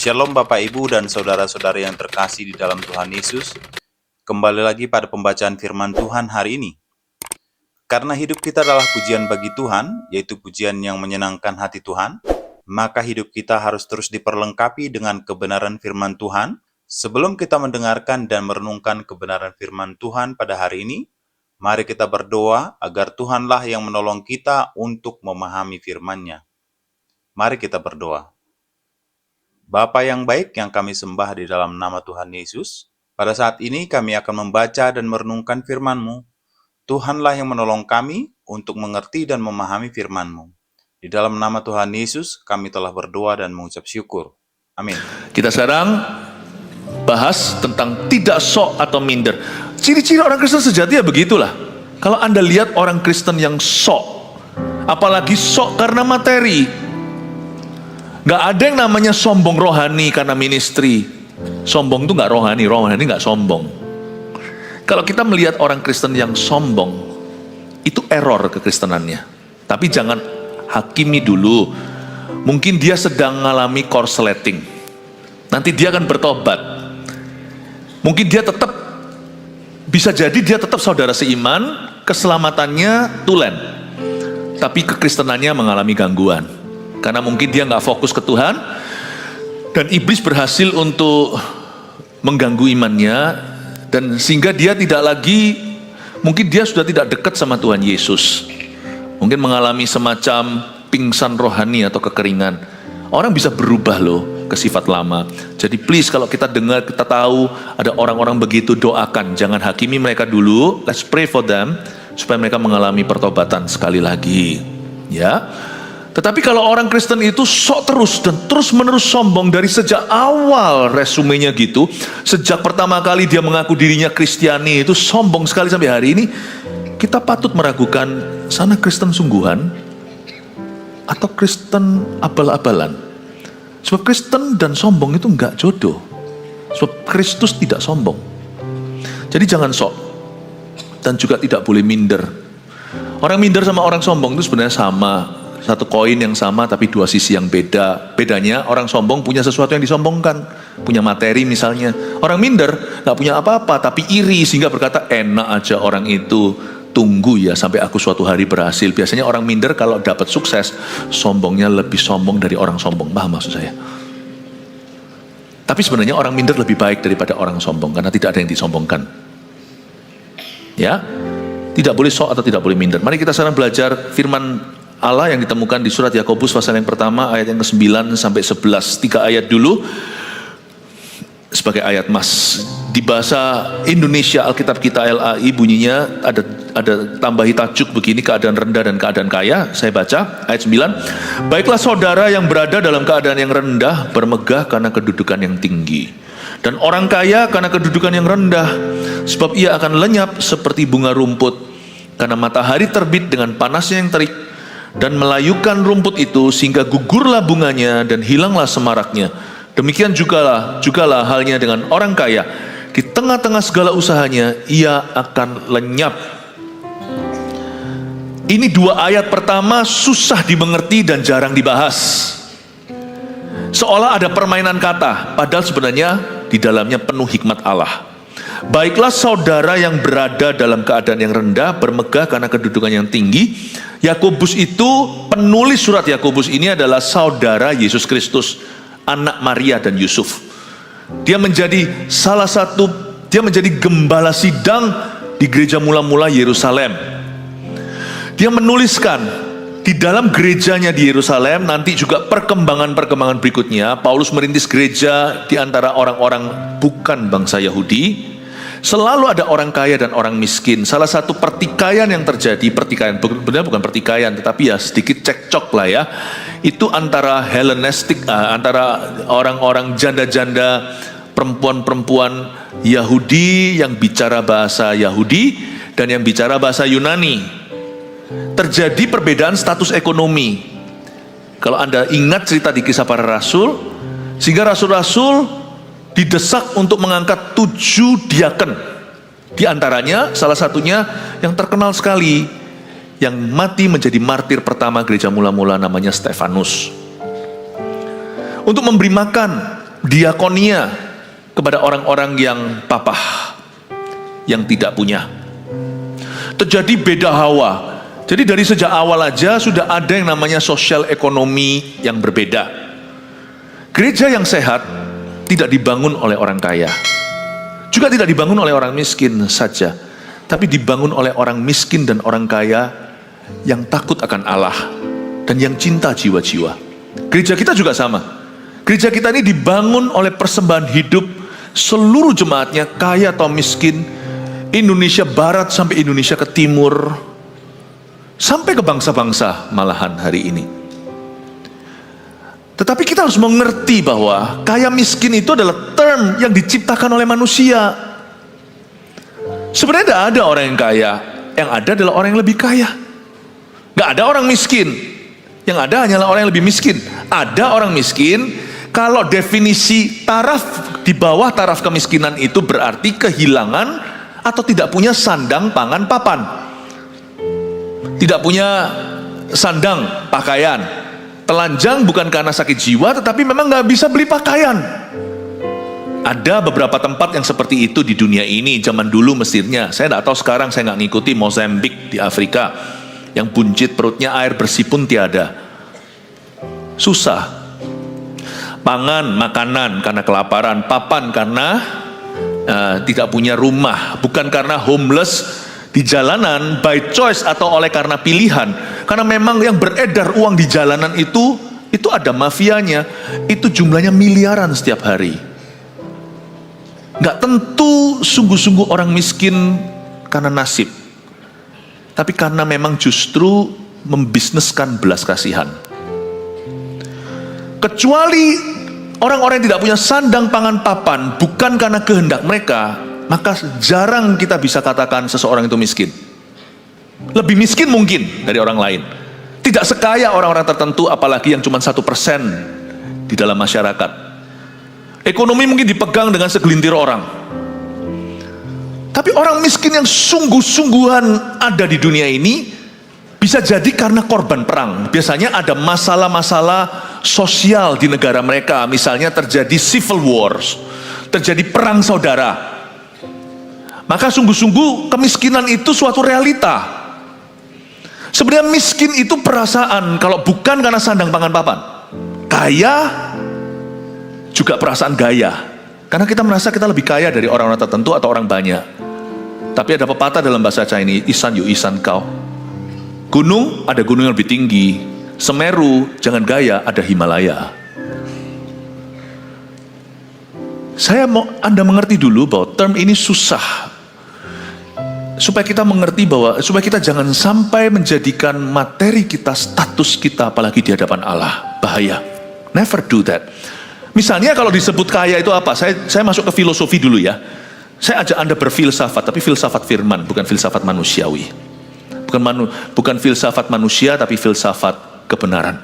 Shalom Bapak Ibu dan saudara-saudari yang terkasih di dalam Tuhan Yesus. Kembali lagi pada pembacaan firman Tuhan hari ini. Karena hidup kita adalah pujian bagi Tuhan, yaitu pujian yang menyenangkan hati Tuhan, maka hidup kita harus terus diperlengkapi dengan kebenaran firman Tuhan. Sebelum kita mendengarkan dan merenungkan kebenaran firman Tuhan pada hari ini, mari kita berdoa agar Tuhanlah yang menolong kita untuk memahami firman-Nya. Mari kita berdoa. Bapa yang baik yang kami sembah di dalam nama Tuhan Yesus, pada saat ini kami akan membaca dan merenungkan firman-Mu. Tuhanlah yang menolong kami untuk mengerti dan memahami firman-Mu. Di dalam nama Tuhan Yesus, kami telah berdoa dan mengucap syukur. Amin. Kita sekarang bahas tentang tidak sok atau minder. Ciri-ciri orang Kristen sejati ya begitulah. Kalau Anda lihat orang Kristen yang sok, apalagi sok karena materi, gak ada yang namanya sombong rohani karena ministry. Sombong itu gak rohani, rohani gak sombong. Kalau kita melihat orang Kristen yang sombong, itu error kekristenannya. Tapi jangan hakimi dulu. Mungkin dia sedang mengalami korsleting. Nanti dia akan bertobat. Mungkin dia tetap, bisa jadi dia tetap saudara seiman, keselamatannya tulen. Tapi kekristenannya mengalami gangguan. Karena mungkin dia nggak fokus ke Tuhan, dan iblis berhasil untuk mengganggu imannya, dan sehingga dia tidak lagi, mungkin dia sudah tidak dekat sama Tuhan Yesus. Mungkin mengalami semacam pingsan rohani atau kekeringan. Orang bisa berubah loh ke sifat lama. Jadi please kalau kita dengar, kita tahu ada orang-orang begitu, doakan. Jangan hakimi mereka dulu, let's pray for them, supaya mereka mengalami pertobatan sekali lagi. Ya. Tetapi kalau orang Kristen itu sok terus dan terus menerus sombong dari sejak awal resumenya gitu, sejak pertama kali dia mengaku dirinya Kristiani itu sombong sekali sampai hari ini, kita patut meragukan sana Kristen sungguhan atau Kristen abal-abalan. Sebab Kristen dan sombong itu enggak jodoh. Sebab Kristus tidak sombong. Jadi jangan sok dan juga tidak boleh minder. Orang minder sama orang sombong itu sebenarnya sama. Satu koin yang sama tapi dua sisi yang beda. Bedanya orang sombong punya sesuatu yang disombongkan, punya materi misalnya. Orang minder gak punya apa-apa tapi iri sehingga berkata enak aja orang itu, tunggu ya sampai aku suatu hari berhasil. Biasanya orang minder kalau dapat sukses, sombongnya lebih sombong dari orang sombong. Paham maksud saya? Tapi sebenarnya orang minder lebih baik daripada orang sombong karena tidak ada yang disombongkan. Ya, tidak boleh sok atau tidak boleh minder. Mari kita sekarang belajar firman Allah yang ditemukan di surat Yakobus pasal yang pertama ayat yang ke-9 sampai 11. 3 ayat dulu sebagai ayat mas. Di bahasa Indonesia Alkitab kita LAI bunyinya ada tambahi tajuk begini, keadaan rendah dan keadaan kaya. Saya baca ayat 9. Baiklah saudara yang berada dalam keadaan yang rendah bermegah karena kedudukan yang tinggi, dan orang kaya karena kedudukan yang rendah, sebab ia akan lenyap seperti bunga rumput karena matahari terbit dengan panasnya yang terik dan melayukan rumput itu sehingga gugurlah bunganya dan hilanglah semaraknya. Demikian jugalah halnya dengan orang kaya. Di tengah-tengah segala usahanya ia akan lenyap. Ini dua ayat pertama susah dimengerti dan jarang dibahas. Seolah ada permainan kata, padahal sebenarnya di dalamnya penuh hikmat Allah. Baiklah saudara yang berada dalam keadaan yang rendah bermegah karena kedudukan yang tinggi. Yakobus itu, penulis surat Yakobus ini adalah saudara Yesus Kristus, anak Maria dan Yusuf. Dia menjadi dia menjadi gembala sidang di gereja mula-mula Yerusalem. Dia menuliskan di dalam gerejanya di Yerusalem, nanti juga perkembangan-perkembangan berikutnya, Paulus merintis gereja di antara orang-orang bukan bangsa Yahudi. Selalu ada orang kaya dan orang miskin. Salah satu pertikaian yang terjadi, benar bukan pertikaian, tetapi ya sedikit cekcok lah ya, itu antara Hellenistik, antara orang-orang janda-janda, perempuan-perempuan Yahudi yang bicara bahasa Yahudi dan yang bicara bahasa Yunani. Terjadi perbedaan status ekonomi. Kalau Anda ingat cerita di Kisah Para Rasul, sehingga rasul-rasul didesak untuk mengangkat 7 diaken. Di antaranya salah satunya yang terkenal sekali, yang mati menjadi martir pertama gereja mula-mula, namanya Stefanus. Untuk memberi makan diakonia kepada orang-orang yang papah, yang tidak punya. Terjadi beda hawa. Jadi dari sejak awal aja sudah ada yang namanya sosial ekonomi yang berbeda. Gereja yang sehat tidak dibangun oleh orang kaya, juga tidak dibangun oleh orang miskin saja, tapi dibangun oleh orang miskin dan orang kaya yang takut akan Allah dan yang cinta jiwa-jiwa. Gereja kita juga sama. Gereja kita ini dibangun oleh persembahan hidup seluruh jemaatnya, kaya atau miskin, Indonesia Barat sampai Indonesia ke Timur, sampai ke bangsa-bangsa malahan hari ini. Tetapi kita harus mengerti bahwa kaya miskin itu adalah term yang diciptakan oleh manusia. Sebenarnya tidak ada orang yang kaya, yang ada adalah orang yang lebih kaya. Gak ada orang miskin, yang ada hanyalah orang yang lebih miskin. Ada orang miskin, kalau definisi taraf di bawah taraf kemiskinan itu berarti kehilangan atau tidak punya sandang, pangan, papan. Tidak punya sandang, pakaian. Telanjang bukan karena sakit jiwa, tetapi memang gak bisa beli pakaian. Ada beberapa tempat yang seperti itu di dunia ini. Zaman dulu Mesirnya, saya tidak tahu sekarang, saya gak ngikuti. Mozambik di Afrika, yang buncit perutnya, air bersih pun tiada. Susah. Pangan, makanan karena kelaparan, papan karena tidak punya rumah, bukan karena homeless di jalanan by choice atau oleh karena pilihan, karena memang yang beredar uang di jalanan itu ada mafianya, itu jumlahnya miliaran setiap hari. Nggak tentu sungguh-sungguh orang miskin karena nasib, tapi karena memang justru membisniskan belas kasihan. Kecuali orang-orang yang tidak punya sandang, pangan, papan bukan karena kehendak mereka, maka jarang kita bisa katakan seseorang itu miskin. Lebih miskin mungkin dari orang lain. Tidak sekaya orang-orang tertentu, apalagi yang cuma 1% di dalam masyarakat. Ekonomi mungkin dipegang dengan segelintir orang. Tapi orang miskin yang sungguh-sungguhan ada di dunia ini, bisa jadi karena korban perang. Biasanya ada masalah-masalah sosial di negara mereka. Misalnya terjadi civil wars, terjadi perang saudara. Maka sungguh-sungguh kemiskinan itu suatu realita. Sebenarnya miskin itu perasaan, kalau bukan karena sandang pangan papan. Kaya juga perasaan gaya. Karena kita merasa kita lebih kaya dari orang-orang tertentu atau orang banyak. Tapi ada pepatah dalam bahasa Chinese, isan yu isan kau. Gunung, ada gunung yang lebih tinggi. Semeru, jangan gaya, ada Himalaya. Saya mau Anda mengerti dulu bahwa term ini susah. Supaya kita mengerti bahwa, supaya kita jangan sampai menjadikan materi kita, status kita, apalagi di hadapan Allah. Bahaya. Never do that. Misalnya kalau disebut kaya itu apa? Saya masuk ke filosofi dulu ya. Saya ajak Anda berfilsafat, tapi filsafat firman, bukan filsafat manusiawi. Bukan filsafat manusia, tapi filsafat kebenaran.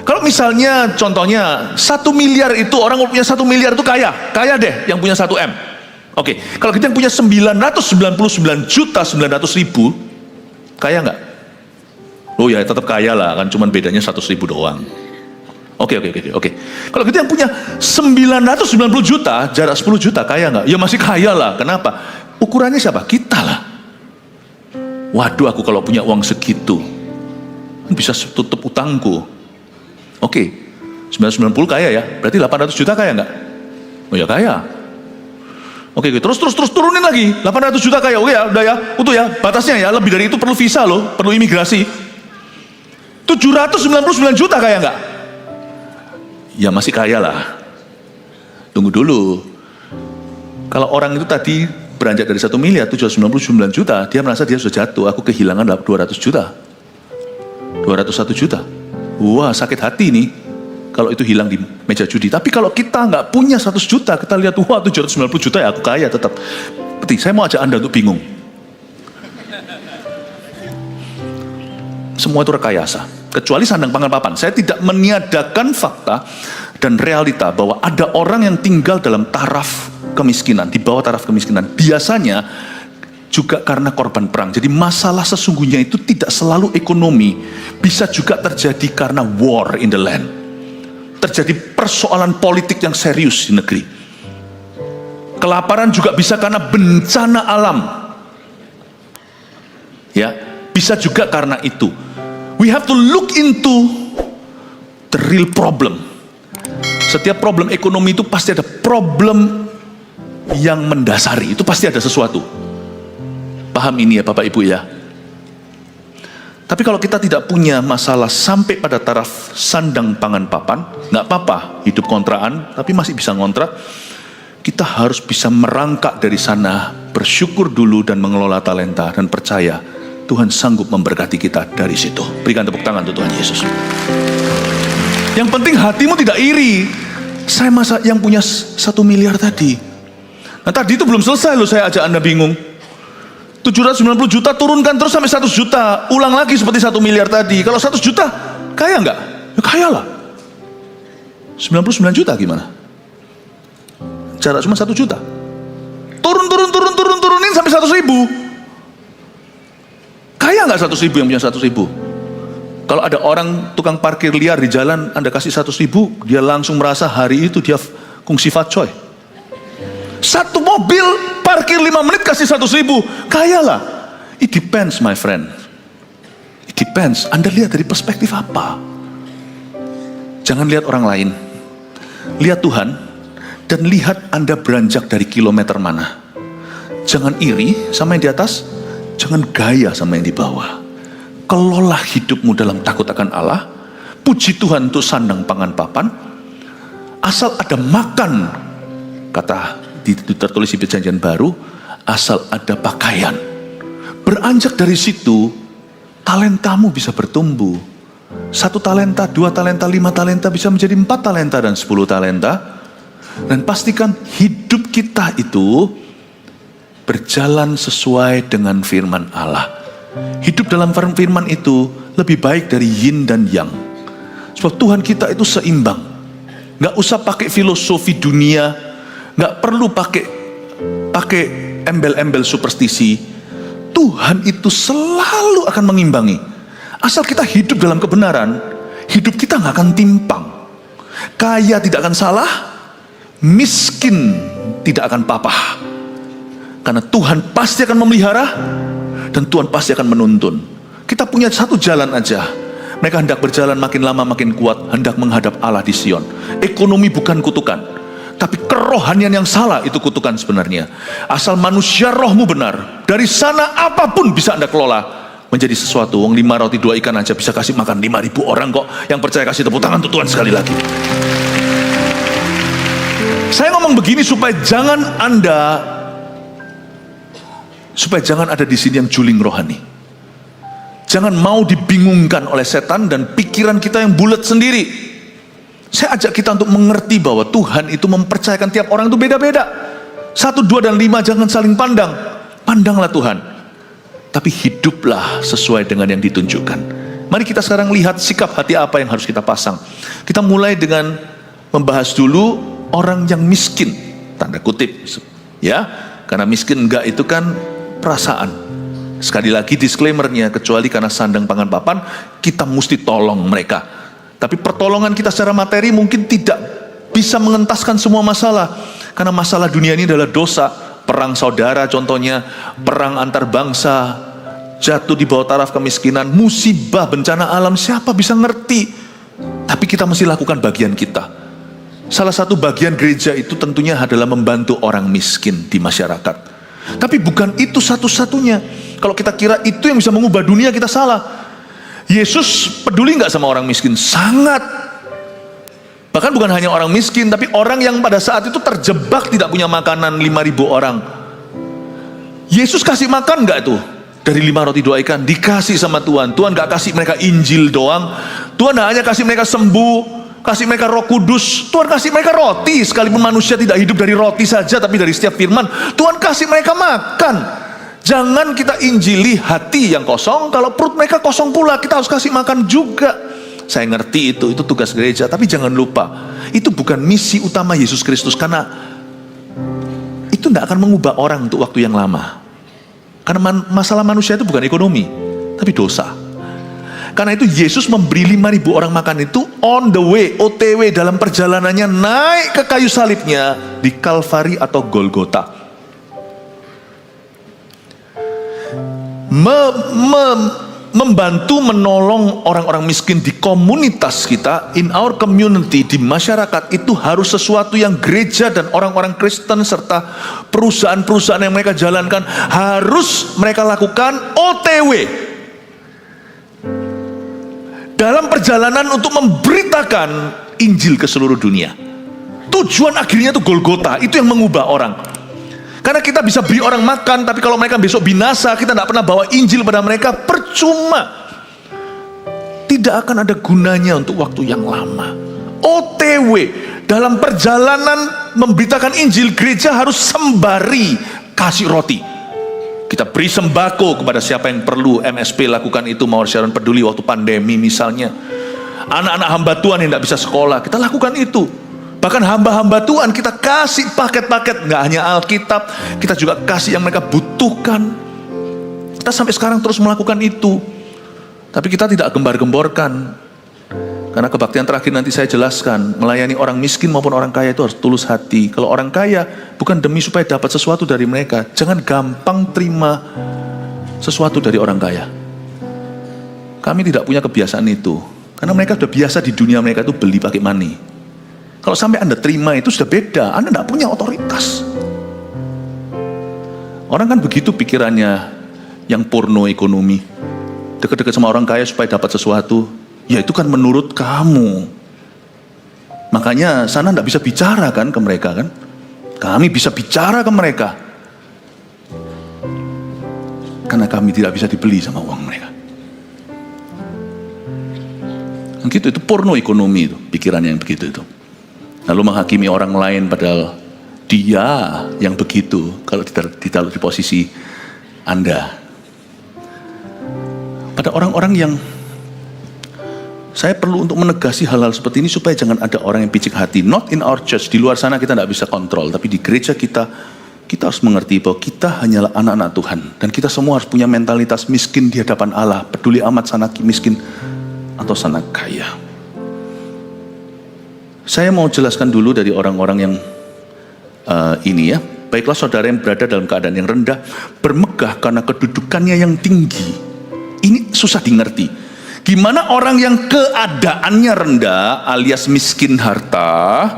Kalau misalnya contohnya 1 miliar itu, orang punya 1 miliar itu kaya deh yang punya 1 M. Oke, kalau kita yang punya 999.900.000, kaya nggak? Oh ya tetap kaya lah, kan cuman bedanya 100.000 doang. Oke. Kalau kita yang punya 990 juta, jarak 10 juta, kaya nggak? Ya masih kaya lah. Kenapa? Ukurannya siapa? Kita lah. Waduh, aku kalau punya uang segitu bisa tutup utangku. Oke, 990 kaya ya, berarti 800 juta kaya nggak? Oh ya kaya. Oke, terus turunin lagi, 800 juta kaya. Oke ya, udah ya, utuh ya, batasnya ya, lebih dari itu perlu visa loh, perlu imigrasi. 799 juta kaya nggak? Ya masih kaya lah. Tunggu dulu. Kalau orang itu tadi beranjak dari 1 miliar 799 juta, dia merasa dia sudah jatuh, aku kehilangan 200 juta. 201 juta. Wah, sakit hati nih kalau itu hilang di meja judi. Tapi kalau kita nggak punya 100 juta, kita lihat, wah 790 juta ya aku kaya tetap. Berarti saya mau ajak Anda untuk bingung. Semua itu rekayasa, kecuali sandang pangan papan. Saya tidak meniadakan fakta dan realita bahwa ada orang yang tinggal dalam taraf kemiskinan, di bawah taraf kemiskinan. Biasanya juga karena korban perang. Jadi masalah sesungguhnya itu tidak selalu ekonomi, bisa juga terjadi karena war in the land. terjadi persoalan politik yang serius di negeri. Kelaparan juga bisa karena bencana alam. Ya, bisa juga karena itu. We have to look into the real problem. Setiap problem ekonomi itu pasti ada problem yang mendasari, itu pasti ada sesuatu. Paham ini ya Bapak Ibu ya. Tapi kalau kita tidak punya masalah sampai pada taraf sandang pangan papan, nggak apa-apa hidup kontraan, tapi masih bisa ngontrak. Kita harus bisa merangkak dari sana, bersyukur dulu dan mengelola talenta, dan percaya Tuhan sanggup memberkati kita dari situ. Berikan tepuk tangan untuk Tuhan Yesus. Yang penting hatimu tidak iri. Saya masa yang punya 1 miliar tadi. Nah tadi itu belum selesai loh, saya ajak Anda bingung. 790 juta turunkan terus sampai 100 juta. Ulang lagi seperti 1 miliar tadi. Kalau 100 juta, kaya nggak? Ya kaya lah. 99 juta gimana? Jarak cuma 1 juta. Turunin sampai 100 ribu. Kaya nggak 100 ribu yang punya 100 ribu? Kalau ada orang tukang parkir liar di jalan, Anda kasih 100 ribu, dia langsung merasa hari itu dia kungsi fatcoy. Satu mobil parkir 5 menit kasih 100 ribu, kaya lah. It depends my friend. It depends, Anda lihat dari perspektif apa. Jangan lihat orang lain, lihat Tuhan, dan lihat Anda beranjak dari kilometer mana. Jangan iri sama yang di atas, jangan gaya sama yang di bawah. Kelola hidupmu dalam takut akan Allah. Puji Tuhan untuk sandang pangan papan. Asal ada makan, kata tertulis di Perjanjian Baru, asal ada pakaian. Beranjak dari situ, talentamu bisa bertumbuh. 1 talenta, 2 talenta, 5 talenta bisa menjadi 4 talenta dan 10 talenta. Dan pastikan hidup kita itu berjalan sesuai dengan firman Allah. Hidup dalam firman itu lebih baik dari yin dan yang. Sebab Tuhan kita itu seimbang. Gak usah pakai filosofi dunia, gak perlu pakai embel-embel superstisi. Tuhan itu selalu akan mengimbangi. Asal kita hidup dalam kebenaran, hidup kita gak akan timpang. Kaya tidak akan salah, miskin tidak akan papah. Karena Tuhan pasti akan memelihara, dan Tuhan pasti akan menuntun. Kita punya satu jalan aja. Mereka hendak berjalan makin lama makin kuat, hendak menghadap Allah di Sion. Ekonomi bukan kutukan, tapi kerohanian yang salah itu kutukan sebenarnya. Asal manusia rohmu benar, dari sana apapun bisa Anda kelola menjadi sesuatu. Wong 5 roti 2 ikan aja bisa kasih makan 5.000 orang kok. Yang percaya kasih tepuk tangan untuk Tuhan sekali lagi. Saya ngomong begini supaya jangan ada di sini yang juling rohani. Jangan mau dibingungkan oleh setan dan pikiran kita yang bulat sendiri. Saya ajak kita untuk mengerti bahwa Tuhan itu mempercayakan tiap orang itu beda-beda. 1, 2, dan 5 jangan saling pandang. Pandanglah Tuhan. Tapi hiduplah sesuai dengan yang ditunjukkan. Mari kita sekarang lihat sikap hati apa yang harus kita pasang. Kita mulai dengan membahas dulu orang yang miskin, tanda kutip. Ya, karena miskin enggak itu kan perasaan. Sekali lagi disclaimernya, kecuali karena sandang pangan papan, kita mesti tolong mereka. Tapi pertolongan kita secara materi mungkin tidak bisa mengentaskan semua masalah. Karena masalah dunia ini adalah dosa. Perang saudara contohnya, perang antar bangsa, jatuh di bawah taraf kemiskinan, musibah, bencana alam, siapa bisa ngerti? Tapi kita mesti lakukan bagian kita. Salah satu bagian gereja itu tentunya adalah membantu orang miskin di masyarakat. Tapi bukan itu satu-satunya. Kalau kita kira itu yang bisa mengubah dunia, kita salah. Yesus peduli nggak sama orang miskin? Sangat. Bahkan bukan hanya orang miskin, tapi orang yang pada saat itu terjebak tidak punya makanan 5.000 orang. Yesus kasih makan nggak tuh? Dari 5 roti 2 ikan dikasih sama Tuhan. Tuhan nggak kasih mereka Injil doang. Tuhan hanya kasih mereka sembuh, kasih mereka Roh Kudus. Tuhan kasih mereka roti, sekalipun manusia tidak hidup dari roti saja, tapi dari setiap firman. Tuhan kasih mereka makan. Jangan kita injili hati yang kosong, kalau perut mereka kosong pula, kita harus kasih makan juga. Saya ngerti itu tugas gereja, tapi jangan lupa, itu bukan misi utama Yesus Kristus, karena itu tidak akan mengubah orang untuk waktu yang lama. Karena masalah manusia itu bukan ekonomi, tapi dosa. Karena itu Yesus memberi 5.000 orang makan itu on the way, OTW, dalam perjalanannya naik ke kayu salibnya di Kalvari atau Golgota. Membantu menolong orang-orang miskin di komunitas kita, in our community, di masyarakat, itu harus sesuatu yang gereja dan orang-orang Kristen serta perusahaan-perusahaan yang mereka jalankan harus mereka lakukan OTW dalam perjalanan untuk memberitakan Injil ke seluruh dunia. Tujuan akhirnya itu Golgota, itu yang mengubah orang. Karena kita bisa beri orang makan, tapi kalau mereka besok binasa, kita tidak pernah bawa Injil pada mereka, percuma. Tidak akan ada gunanya untuk waktu yang lama. OTW, dalam perjalanan memberitakan Injil, gereja harus sembari kasih roti. Kita beri sembako kepada siapa yang perlu. MSP lakukan itu, Mawar Sharon Peduli waktu pandemi misalnya. Anak-anak hamba Tuhan yang tidak bisa sekolah, kita lakukan itu. Bahkan hamba-hamba Tuhan kita kasih paket-paket, nggak hanya Alkitab, kita juga kasih yang mereka butuhkan. Kita sampai sekarang terus melakukan itu. Tapi kita tidak gembar-gemborkan. Karena kebaktian terakhir nanti saya jelaskan, melayani orang miskin maupun orang kaya itu harus tulus hati. Kalau orang kaya bukan demi supaya dapat sesuatu dari mereka, jangan gampang terima sesuatu dari orang kaya. Kami tidak punya kebiasaan itu. Karena mereka sudah biasa di dunia mereka itu beli pakai money. Kalau sampai Anda terima itu sudah beda, Anda tidak punya otoritas. Orang kan begitu pikirannya, yang porno ekonomi. Dekat-dekat sama orang kaya supaya dapat sesuatu, ya itu kan menurut kamu. Makanya sana tidak bisa bicara kan ke mereka kan. Kami bisa bicara ke mereka. Karena kami tidak bisa dibeli sama uang mereka. Gitu, itu porno ekonomi itu, pikirannya yang begitu itu. Lalu menghakimi orang lain padahal dia yang begitu kalau ditaruh di posisi Anda. Pada orang-orang yang saya perlu untuk menegasi hal-hal seperti ini supaya jangan ada orang yang picik hati. Not in our church, di luar sana kita tidak bisa kontrol, tapi di gereja kita harus mengerti bahwa kita hanyalah anak-anak Tuhan dan kita semua harus punya mentalitas miskin di hadapan Allah, peduli amat sana miskin atau sana kaya. Saya mau jelaskan dulu dari orang-orang yang ini ya. Baiklah saudara yang berada dalam keadaan yang rendah, bermegah karena kedudukannya yang tinggi. Ini susah dimengerti. Gimana orang yang keadaannya rendah alias miskin harta,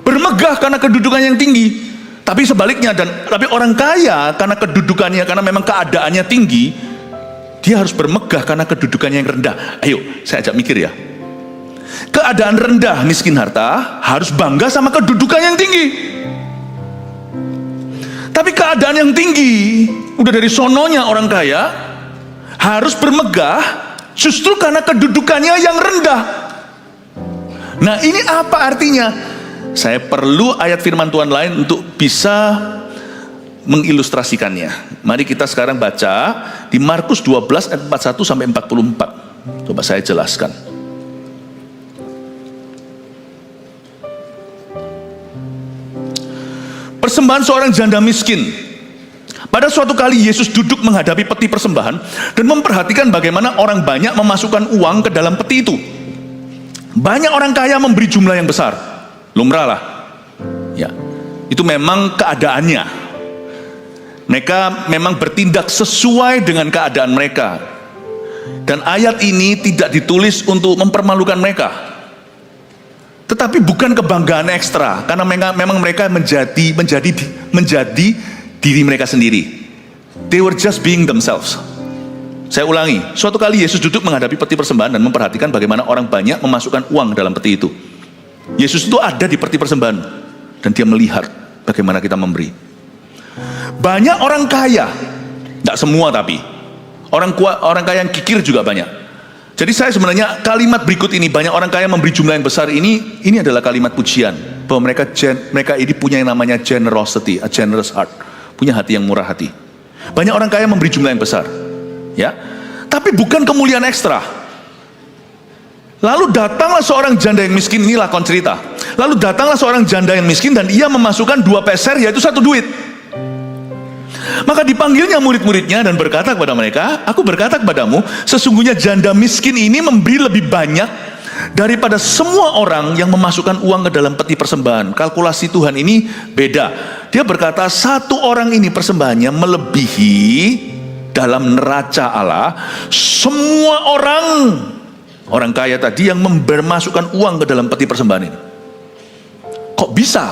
bermegah karena kedudukannya yang tinggi. Tapi sebaliknya, tapi orang kaya karena kedudukannya, karena memang keadaannya tinggi, dia harus bermegah karena kedudukannya yang rendah. Ayo, saya ajak mikir ya. Keadaan rendah miskin harta harus bangga sama kedudukan yang tinggi. Tapi keadaan yang tinggi, udah dari sononya orang kaya, harus bermegah justru karena kedudukannya yang rendah. Nah ini apa artinya? Saya perlu ayat firman Tuhan lain untuk bisa mengilustrasikannya. Mari kita sekarang baca di Markus 12 ayat 41 sampai 44. Coba saya jelaskan. Persembahan seorang janda miskin. Pada suatu kali Yesus duduk menghadapi peti persembahan dan memperhatikan bagaimana orang banyak memasukkan uang ke dalam peti itu. Banyak orang kaya memberi jumlah yang besar. Lumrah lah. Ya, itu memang keadaannya. Mereka memang bertindak sesuai dengan keadaan mereka. Dan ayat ini tidak ditulis untuk mempermalukan mereka. Tetapi bukan kebanggaan ekstra, karena memang mereka menjadi diri mereka sendiri. They were just being themselves. Saya ulangi, suatu kali Yesus duduk menghadapi peti persembahan dan memperhatikan bagaimana orang banyak memasukkan uang dalam peti itu. Yesus itu ada di peti persembahan dan dia melihat bagaimana kita memberi. Banyak orang kaya, tidak semua tapi orang kaya yang kikir juga banyak. Jadi saya sebenarnya kalimat berikut ini, banyak orang kaya memberi jumlah yang besar ini adalah kalimat pujian bahwa mereka ini punya yang namanya generosity, a generous heart, punya hati yang murah hati. Banyak orang kaya memberi jumlah yang besar, ya, tapi bukan kemuliaan ekstra. Lalu datanglah seorang janda yang miskin, ini lakon cerita. Lalu datanglah seorang janda yang miskin dan ia memasukkan 2 peser, yaitu 1 duit. Maka dipanggilnya murid-muridnya dan berkata kepada mereka, aku berkata kepadamu, sesungguhnya janda miskin ini memberi lebih banyak daripada semua orang yang memasukkan uang ke dalam peti persembahan. Kalkulasi Tuhan ini beda. Dia berkata, satu orang ini persembahannya melebihi dalam neraca Allah semua orang kaya tadi yang memasukkan uang ke dalam peti persembahan ini. Kok bisa?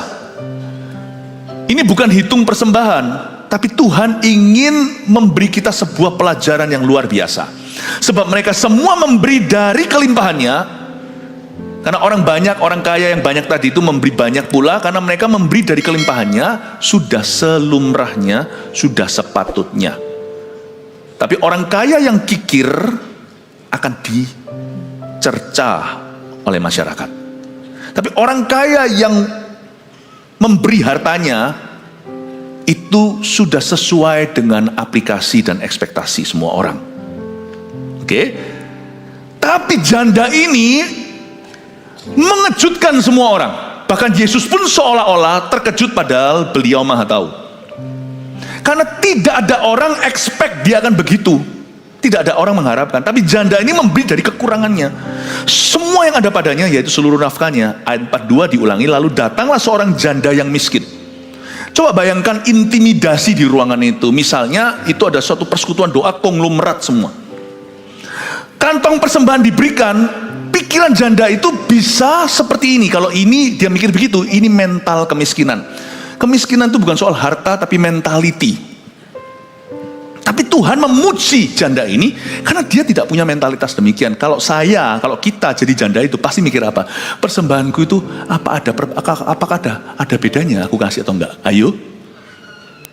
Ini bukan hitung persembahan, tapi Tuhan ingin memberi kita sebuah pelajaran yang luar biasa. Sebab mereka semua memberi dari kelimpahannya. Karena orang kaya yang banyak tadi itu memberi banyak pula, karena mereka memberi dari kelimpahannya, sudah selumrahnya, sudah sepatutnya. Tapi orang kaya yang kikir akan dicerca oleh masyarakat. Tapi orang kaya yang memberi hartanya, itu sudah sesuai dengan aplikasi dan ekspektasi semua orang. Oke? Tapi janda ini mengejutkan semua orang. Bahkan Yesus pun seolah-olah terkejut, padahal beliau maha tahu. Karena tidak ada orang expect dia akan begitu. Tidak ada orang mengharapkan. Tapi janda ini memberi dari kekurangannya. Semua yang ada padanya, yaitu seluruh nafkahnya. Ayat 42 diulangi, lalu datanglah seorang janda yang miskin. Coba bayangkan intimidasi di ruangan itu. Misalnya itu ada suatu persekutuan doa konglomerat semua. Kantong persembahan diberikan, pikiran janda itu bisa seperti ini. Kalau ini dia mikir begitu, ini mental kemiskinan. Kemiskinan itu bukan soal harta tapi mentality. Tapi Tuhan memuji janda ini karena dia tidak punya mentalitas demikian. Kalau kita jadi janda itu pasti mikir apa? Persembahanku itu apakah ada bedanya aku kasih atau enggak? Ayo.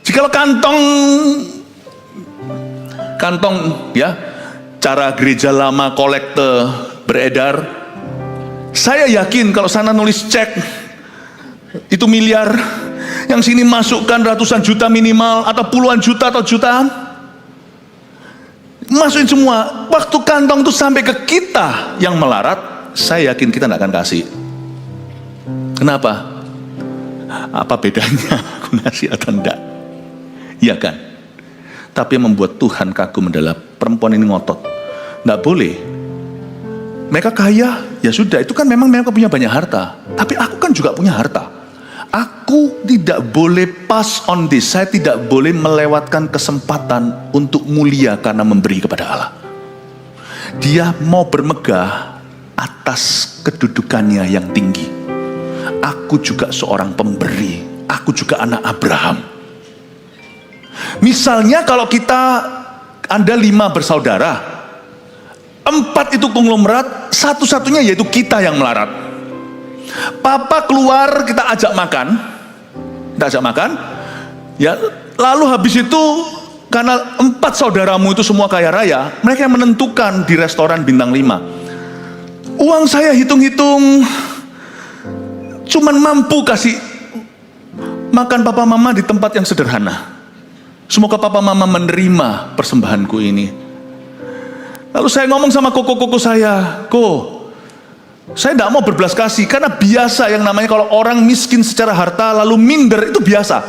Jikalau kantong ya, cara gereja lama kolekte beredar, saya yakin kalau sana nulis cek itu miliar, yang sini masukkan ratusan juta minimal atau puluhan juta atau jutaan, masukin semua. Waktu kantong itu sampai ke kita yang melarat, saya yakin kita tidak akan kasih. Kenapa? Apa bedanya aku ngasih atau enggak? Iya kan? Tapi yang membuat Tuhan kagum adalah perempuan ini ngotot. Tidak boleh. Mereka kaya, ya sudah, itu kan memang mereka punya banyak harta. Tapi aku kan juga punya harta. Aku tidak boleh pass on this. Saya tidak boleh melewatkan kesempatan untuk mulia karena memberi kepada Allah. Dia mau bermegah atas kedudukannya yang tinggi. Aku juga seorang pemberi. Aku juga anak Abraham. Misalnya kalau Anda 5 bersaudara, 4 itu konglomerat, satu-satunya yaitu kita yang melarat. Papa keluar, kita ajak makan, ya. Lalu habis itu karena 4 saudaramu itu semua kaya raya, mereka yang menentukan di restoran bintang 5. Uang saya hitung-hitung, cuman mampu kasih makan papa mama di tempat yang sederhana. Semoga papa mama menerima persembahanku ini. Lalu saya ngomong sama koko saya, saya tidak mau berbelas kasih, karena biasa yang namanya kalau orang miskin secara harta lalu minder, itu biasa.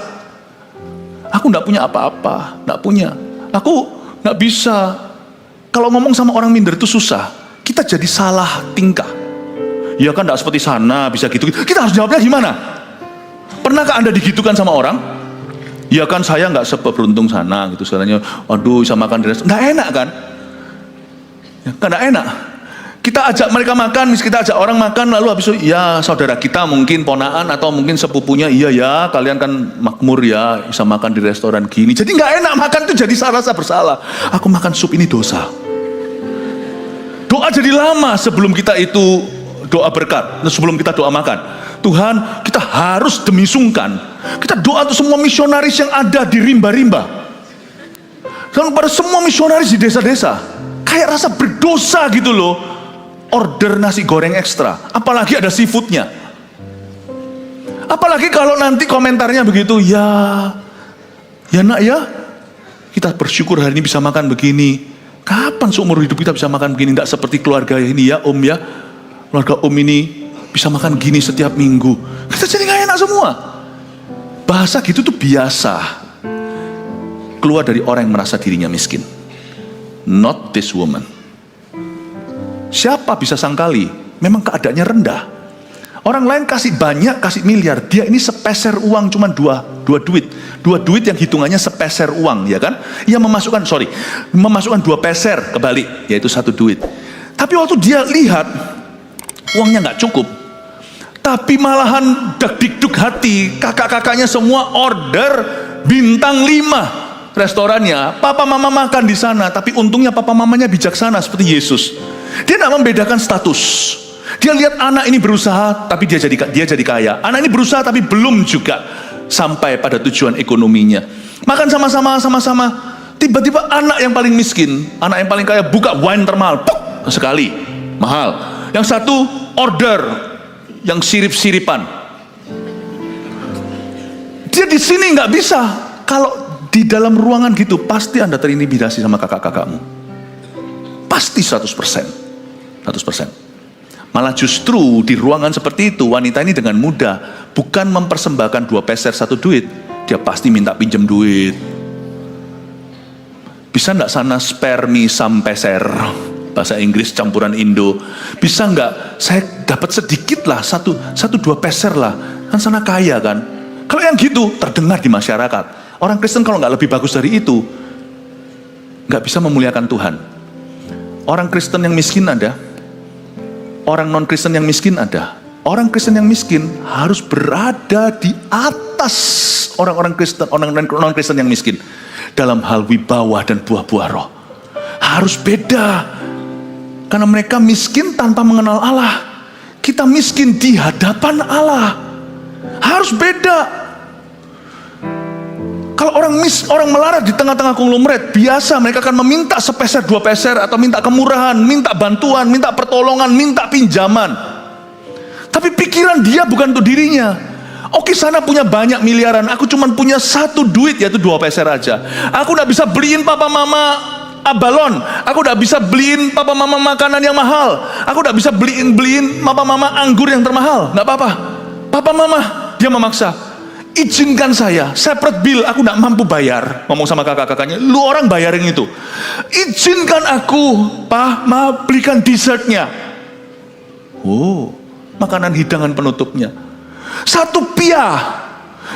Aku tidak punya apa-apa, tidak punya. Aku tidak bisa. Kalau ngomong sama orang minder itu susah. Kita jadi salah tingkah. Ya kan tidak seperti sana, bisa gitu. Kita harus jawabnya gimana? Pernahkah Anda digitukan sama orang? Ya kan saya nggak seberuntung sana gitu. Soalnya, aduh bisa makan di restoran. Nggak enak kan? Ya, kan nggak enak. Kita ajak mereka makan, kita ajak orang makan, lalu habis itu, ya saudara kita mungkin ponaan atau mungkin sepupunya, iya ya kalian kan makmur ya, bisa makan di restoran gini. Jadi nggak enak makan itu, jadi rasa bersalah. Aku makan sup ini dosa. Doa jadi lama sebelum kita itu doa berkat, sebelum kita doa makan. Tuhan, kita harus demi sungkan. Kita doa untuk semua misionaris yang ada di rimba-rimba. Dan pada semua misionaris di desa-desa. Kayak rasa berdosa gitu loh. Order nasi goreng ekstra, apalagi ada seafoodnya. Apalagi kalau nanti komentarnya begitu, ya nak ya, kita bersyukur hari ini bisa makan begini. Kapan seumur hidup kita bisa makan begini? Tidak seperti keluarga ini ya om ya, keluarga om ini bisa makan gini setiap minggu. Kita jadi gak enak semua. Bahasa gitu tuh biasa. keluar dari orang yang merasa dirinya miskin. Not this woman. Siapa bisa sangkali? Memang keadaannya rendah. Orang lain kasih banyak, kasih miliar. Dia ini sepeser uang, cuma dua duit. Dua duit yang hitungannya sepeser uang, ya kan? Ia memasukkan 2 peser kebalik, yaitu 1 duit. Tapi waktu dia lihat, uangnya nggak cukup. Tapi malahan deg-deg hati, kakak-kakaknya semua order bintang 5 restorannya. Papa mama makan di sana, tapi untungnya papa mamanya bijaksana seperti Yesus. Dia tidak membedakan status. Dia lihat anak ini berusaha, tapi dia jadi kaya. Anak ini berusaha, tapi belum juga sampai pada tujuan ekonominya. Makan sama-sama. Tiba-tiba anak yang paling miskin, anak yang paling kaya buka wine termahal, sekali, mahal. Yang satu order yang sirip-siripan. Dia di sini nggak bisa. Kalau di dalam ruangan gitu, pasti Anda terintimidasi sama kakak-kakakmu. Pasti 100%. Malah justru di ruangan seperti itu, wanita ini dengan mudah bukan mempersembahkan 2 peser 1 duit, dia pasti minta pinjam duit. Bisa enggak sana spare me some peser, bahasa Inggris campuran Indo. Bisa enggak saya dapat sedikit lah, 1-2 peser lah, kan sana kaya kan. Kalau yang gitu terdengar di masyarakat. Orang Kristen kalau nggak lebih bagus dari itu, nggak bisa memuliakan Tuhan. Orang Kristen yang miskin ada, orang non-Kristen yang miskin ada. Orang Kristen yang miskin harus berada di atas orang-orang Kristen, orang non-Kristen yang miskin. Dalam hal wibawa dan buah-buah roh. Harus beda. Karena mereka miskin tanpa mengenal Allah. Kita miskin di hadapan Allah. Harus beda. Kalau orang melarat di tengah-tengah konglomerat, biasa mereka akan meminta sepeser 2 peser, atau minta kemurahan, minta bantuan, minta pertolongan, minta pinjaman. Tapi pikiran dia bukan untuk dirinya. Oke, sana punya banyak miliaran, aku cuma punya 1 duit, yaitu 2 peser aja. Aku gak bisa beliin papa mama balon, aku gak bisa beliin papa mama makanan yang mahal, aku gak bisa beliin papa mama anggur yang termahal. Gak apa-apa, papa mama, dia memaksa, izinkan saya separate bill, aku gak mampu bayar. Ngomong sama kakak-kakaknya, lu orang bayarin itu. Izinkan aku, Pak, ma, belikan dessertnya. Oh, makanan hidangan penutupnya. 1 piah.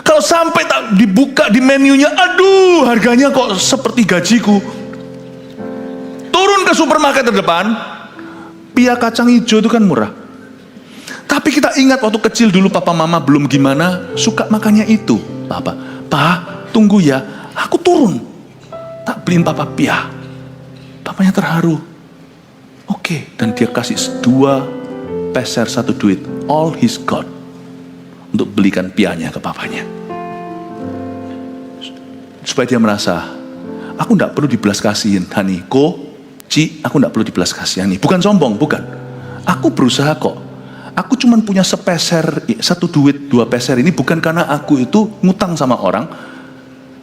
Kalau sampai tak dibuka di menunya, aduh, harganya kok seperti gajiku. Turun ke supermarket terdepan, piah kacang hijau itu kan murah. Tapi kita ingat waktu kecil dulu papa mama belum gimana, suka makannya itu. Papa, tunggu ya, aku turun. Tak beliin papa piah. Papanya terharu. Oke, dan dia kasih 2 peser 1 duit, all he's got, untuk belikan piahnya ke papanya. Supaya dia merasa, aku tidak perlu dibelas kasihin, Hani, aku tidak perlu dibelas kasihani. Bukan sombong, bukan. Aku berusaha kok. Aku cuma punya sepeser, 1 duit, 2 peser ini bukan karena aku itu ngutang sama orang,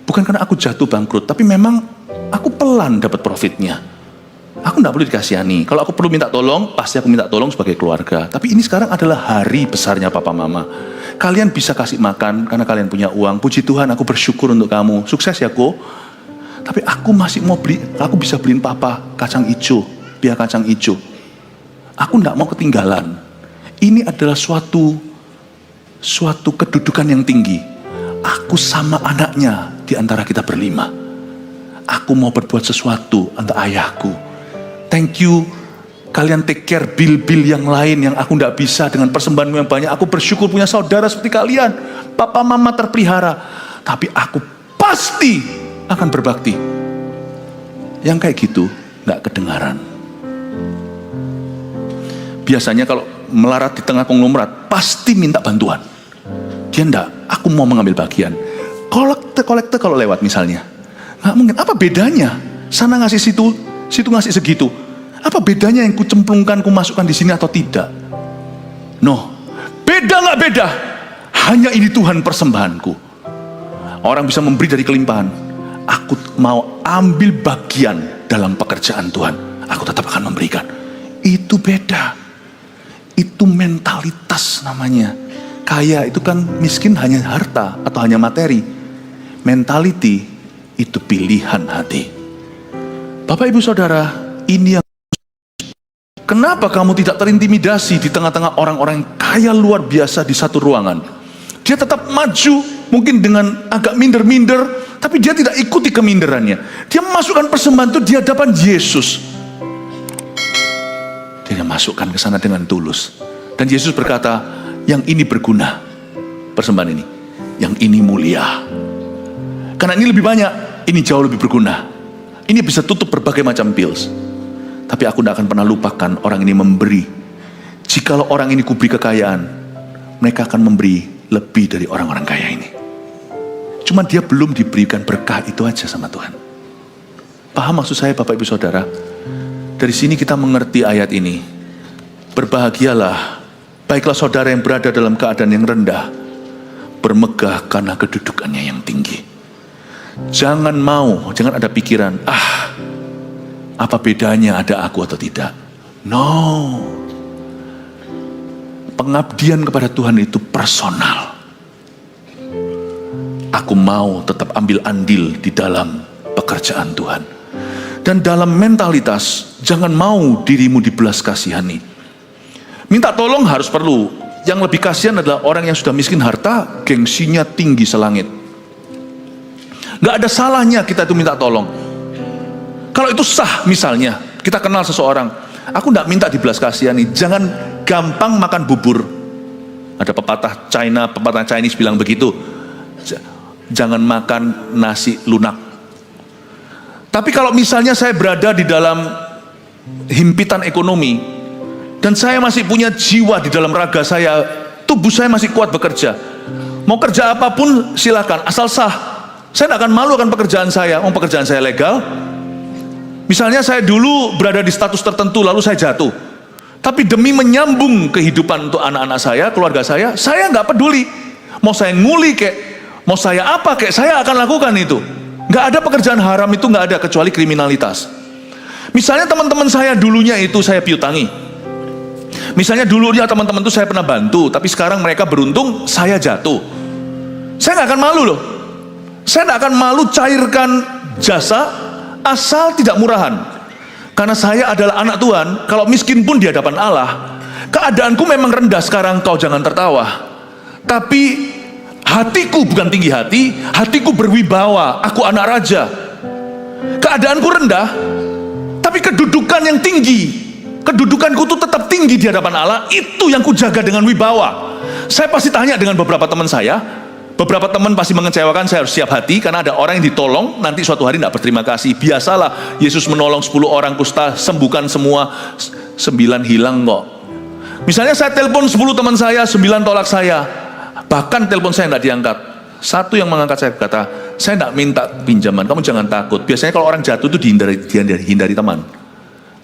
bukan karena aku jatuh bangkrut, tapi memang aku pelan dapat profitnya. Aku tidak perlu dikasihani. Kalau aku perlu minta tolong, pasti aku minta tolong sebagai keluarga. Tapi ini sekarang adalah hari besarnya papa mama. Kalian bisa kasih makan karena kalian punya uang. Puji Tuhan, aku bersyukur untuk kamu. Sukses ya, Tapi aku masih mau aku bisa beliin papa kacang hijau, piah kacang hijau. Aku tidak mau ketinggalan. Ini adalah suatu kedudukan yang tinggi. Aku sama anaknya di antara kita berlima. Aku mau berbuat sesuatu untuk ayahku. Thank you, kalian take care bil-bil yang lain yang aku tidak bisa dengan persembahanmu yang banyak. Aku bersyukur punya saudara seperti kalian. Papa mama terpelihara. Tapi aku pasti akan berbakti. Yang kayak gitu gak kedengaran. Biasanya kalau melarat di tengah konglomerat, pasti minta bantuan. Dia enggak, aku mau mengambil bagian. Kolektor kalau lewat misalnya, nggak mungkin. Apa bedanya? Sana ngasih situ ngasih segitu. Apa bedanya yang kucemplungkan, kumasukkan di sini atau tidak? No, beda nggak beda. Hanya ini Tuhan persembahanku. Orang bisa memberi dari kelimpahan. Aku mau ambil bagian dalam pekerjaan Tuhan. Aku tetap akan memberikan. Itu beda. Itu mentalitas namanya. Kaya itu kan miskin hanya harta atau hanya materi. Mentality itu pilihan hati. Bapak ibu saudara, ini yang kenapa kamu tidak terintimidasi di tengah-tengah orang-orang yang kaya luar biasa di satu ruangan? Dia tetap maju, mungkin dengan agak minder-minder, tapi dia tidak ikuti keminderannya. Dia memasukkan persembahan itu di hadapan Yesus. Dia masukkan ke sana dengan tulus. Dan Yesus berkata, yang ini berguna, persembahan ini. Yang ini mulia. Karena ini lebih banyak, ini jauh lebih berguna. Ini bisa tutup berbagai macam bills. Tapi aku tidak akan pernah lupakan orang ini memberi. Jikalau orang ini kuberi kekayaan, mereka akan memberi lebih dari orang-orang kaya ini. Cuma dia belum diberikan berkah itu aja sama Tuhan. Paham maksud saya Bapak Ibu Saudara? Dari sini kita mengerti ayat ini. Berbahagialah, baiklah saudara yang berada dalam keadaan yang rendah, bermegah karena kedudukannya yang tinggi. Jangan ada pikiran, apa bedanya ada aku atau tidak? No. Pengabdian kepada Tuhan itu personal. Aku mau tetap ambil andil di dalam pekerjaan Tuhan. Dan dalam mentalitas, jangan mau dirimu dibelas kasihani. Minta tolong harus perlu. Yang lebih kasihan adalah orang yang sudah miskin harta, gengsinya tinggi selangit. Gak ada salahnya kita itu minta tolong. Kalau itu sah misalnya, kita kenal seseorang, aku gak minta dibelas kasihani, jangan gampang makan bubur. Ada pepatah Chinese bilang begitu, jangan makan nasi lunak. Tapi kalau misalnya saya berada di dalam himpitan ekonomi, dan saya masih punya jiwa di dalam raga saya, tubuh saya masih kuat bekerja, mau kerja apapun silakan, asal sah. Saya tidak akan malu akan pekerjaan saya, pekerjaan saya legal. Misalnya saya dulu berada di status tertentu, lalu saya jatuh. Tapi demi menyambung kehidupan untuk anak-anak saya, keluarga saya nggak peduli. Mau saya nguli kek, mau saya apa kek, saya akan lakukan itu. Nggak ada pekerjaan haram itu, nggak ada, kecuali kriminalitas. Misalnya teman-teman saya dulunya itu saya piutangi. Misalnya dulunya teman-teman itu saya pernah bantu, tapi sekarang mereka beruntung saya jatuh. Saya nggak akan malu loh. Saya tidak akan malu cairkan jasa asal tidak murahan. Karena saya adalah anak Tuhan, kalau miskin pun di hadapan Allah. Keadaanku memang rendah sekarang, kau jangan tertawa. Tapi hatiku bukan tinggi hati, hatiku berwibawa, aku anak raja. Keadaanku rendah, tapi kedudukan yang tinggi. Kedudukanku itu tetap tinggi di hadapan Allah, itu yang kujaga dengan wibawa. Saya pasti tanya dengan beberapa teman saya. Beberapa teman pasti mengecewakan, saya harus siap hati karena ada orang yang ditolong, nanti suatu hari tidak berterima kasih. Biasalah, Yesus menolong 10 orang kusta, sembuhkan semua, 9 hilang kok. Misalnya saya telepon 10 teman saya, 9 tolak saya. Bahkan telepon saya tidak diangkat. Satu yang mengangkat saya berkata, saya tidak minta pinjaman, kamu jangan takut. Biasanya kalau orang jatuh itu dihindari teman.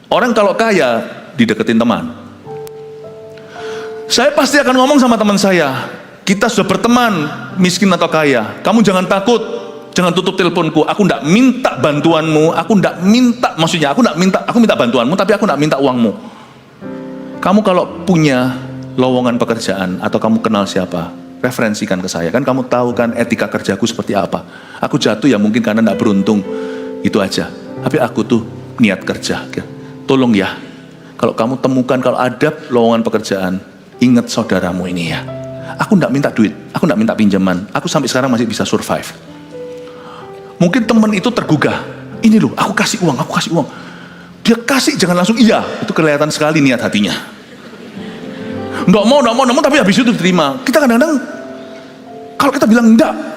Orang kalau kaya, dideketin teman. Saya pasti akan ngomong sama teman saya, kita sudah berteman, miskin atau kaya. Kamu jangan takut, jangan tutup teleponku. Aku tidak minta bantuanmu, aku minta bantuanmu, tapi aku tidak minta uangmu. Kamu kalau punya lowongan pekerjaan atau kamu kenal siapa, referensikan ke saya. Kan kamu tahu kan etika kerjaku seperti apa. Aku jatuh ya mungkin karena tidak beruntung, itu aja. Tapi aku tuh niat kerja. Tolong ya, kalau kamu temukan kalau ada lowongan pekerjaan, ingat saudaramu ini ya. Aku tidak minta duit, aku tidak minta pinjaman. Aku sampai sekarang masih bisa survive. Mungkin teman itu tergugah. Ini loh, aku kasih uang. Dia kasih jangan langsung iya. Itu kelihatan sekali niat hatinya. Nggak mau, tapi habis itu diterima. Kita kadang-kadang, kalau kita bilang enggak.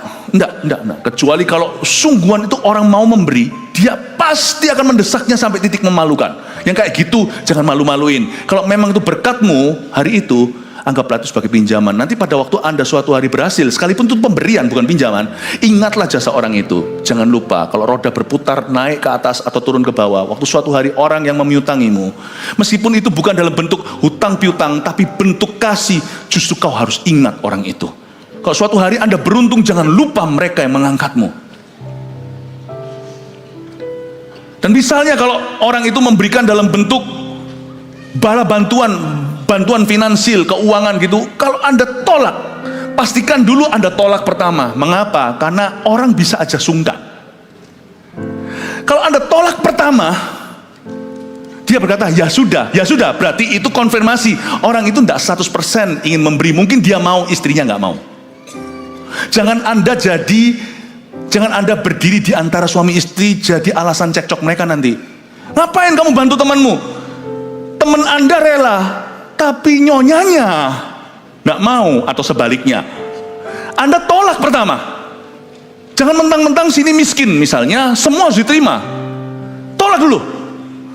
Kecuali kalau sungguhan itu orang mau memberi, dia pasti akan mendesaknya sampai titik memalukan. Yang kayak gitu, jangan malu-maluin. Kalau memang itu berkatmu hari itu, anggaplah itu sebagai pinjaman. Nanti pada waktu Anda suatu hari berhasil, sekalipun itu pemberian bukan pinjaman, ingatlah jasa orang itu. Jangan lupa, kalau roda berputar naik ke atas atau turun ke bawah, waktu suatu hari orang yang memiutangimu, meskipun itu bukan dalam bentuk hutang piutang, tapi bentuk kasih, justru kau harus ingat orang itu. Kalau suatu hari Anda beruntung, jangan lupa mereka yang mengangkatmu. Dan misalnya kalau orang itu memberikan dalam bentuk bala bantuan finansial, keuangan gitu, kalau Anda tolak, pastikan dulu Anda tolak pertama. Mengapa? Karena orang bisa aja sungkan. Kalau Anda tolak pertama, dia berkata, ya sudah, berarti itu konfirmasi. Orang itu tidak 100% ingin memberi. Mungkin dia mau, istrinya nggak mau. Jangan Anda berdiri di antara suami istri jadi alasan cekcok mereka nanti. Ngapain kamu bantu temanmu? Teman Anda rela, tapi nyonyanya nggak mau, atau sebaliknya. Anda tolak pertama. Jangan mentang-mentang sini miskin misalnya, semua harus diterima. Tolak dulu.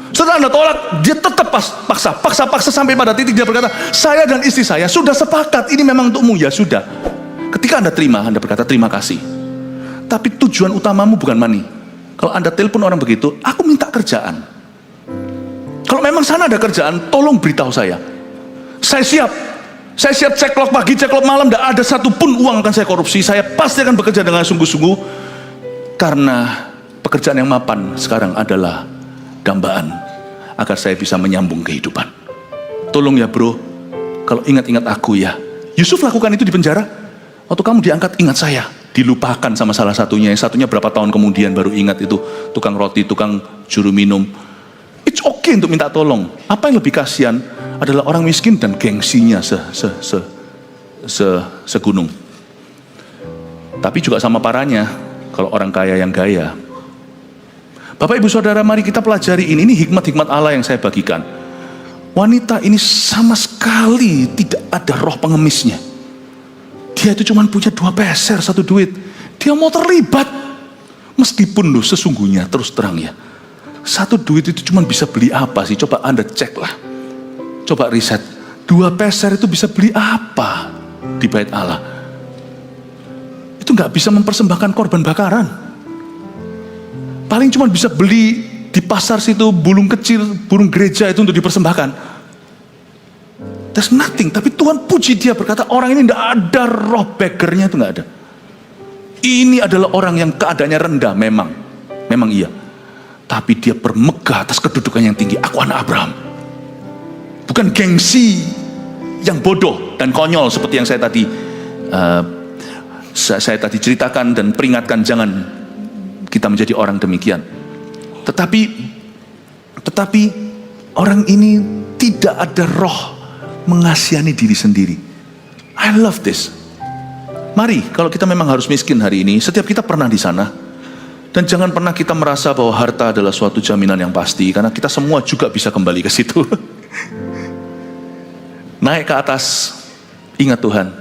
Setelah Anda tolak, dia tetap paksa sampai pada titik dia berkata, saya dan istri saya sudah sepakat, ini memang untukmu. Ya sudah. Ketika Anda terima, Anda berkata terima kasih. Tapi tujuan utamamu bukan money. Kalau Anda telepon orang begitu, aku minta kerjaan. Kalau memang sana ada kerjaan, tolong beritahu saya. Saya siap ceklok pagi, ceklok malam, tidak ada satupun uang akan saya korupsi. Saya pasti akan bekerja dengan sungguh-sungguh. Karena pekerjaan yang mapan sekarang adalah dambaan agar saya bisa menyambung kehidupan. Tolong ya bro, kalau ingat-ingat aku ya. Yusuf lakukan itu di penjara. Waktu kamu diangkat, ingat saya. Dilupakan sama salah satunya. Yang satunya berapa tahun kemudian baru ingat itu. Tukang roti, tukang juru minum. It's okay untuk minta tolong. Apa yang lebih kasihan adalah orang miskin dan gengsinya segunung. Tapi juga sama parahnya kalau orang kaya yang gaya. Bapak ibu saudara, mari kita pelajari ini. Ini hikmat-hikmat Allah yang saya bagikan. Wanita ini sama sekali tidak ada roh pengemisnya. Dia itu cuma punya 2 peser, 1 duit. Dia mau terlibat. Meskipun loh sesungguhnya terus terang ya, 1 duit itu cuma bisa beli apa sih? Coba Anda cek lah. Coba riset. 2 peser itu bisa beli apa di bait Allah? Itu nggak bisa mempersembahkan korban bakaran. Paling cuma bisa beli di pasar situ burung kecil, burung gereja itu untuk dipersembahkan. There's nothing. Tapi Tuhan puji dia, berkata orang ini tidak ada roh beggarnya, itu nggak ada. Ini adalah orang yang keadaannya rendah, memang iya. Tapi dia bermegah atas kedudukan yang tinggi. Aku anak Abraham. Bukan gengsi yang bodoh dan konyol seperti yang saya tadi ceritakan dan peringatkan, jangan kita menjadi orang demikian. Tetapi orang ini tidak ada roh mengasihani diri sendiri. I love this. Mari, kalau kita memang harus miskin hari ini, setiap kita pernah di sana. Dan jangan pernah kita merasa bahwa harta adalah suatu jaminan yang pasti, karena kita semua juga bisa kembali ke situ. Naik ke atas, ingat Tuhan.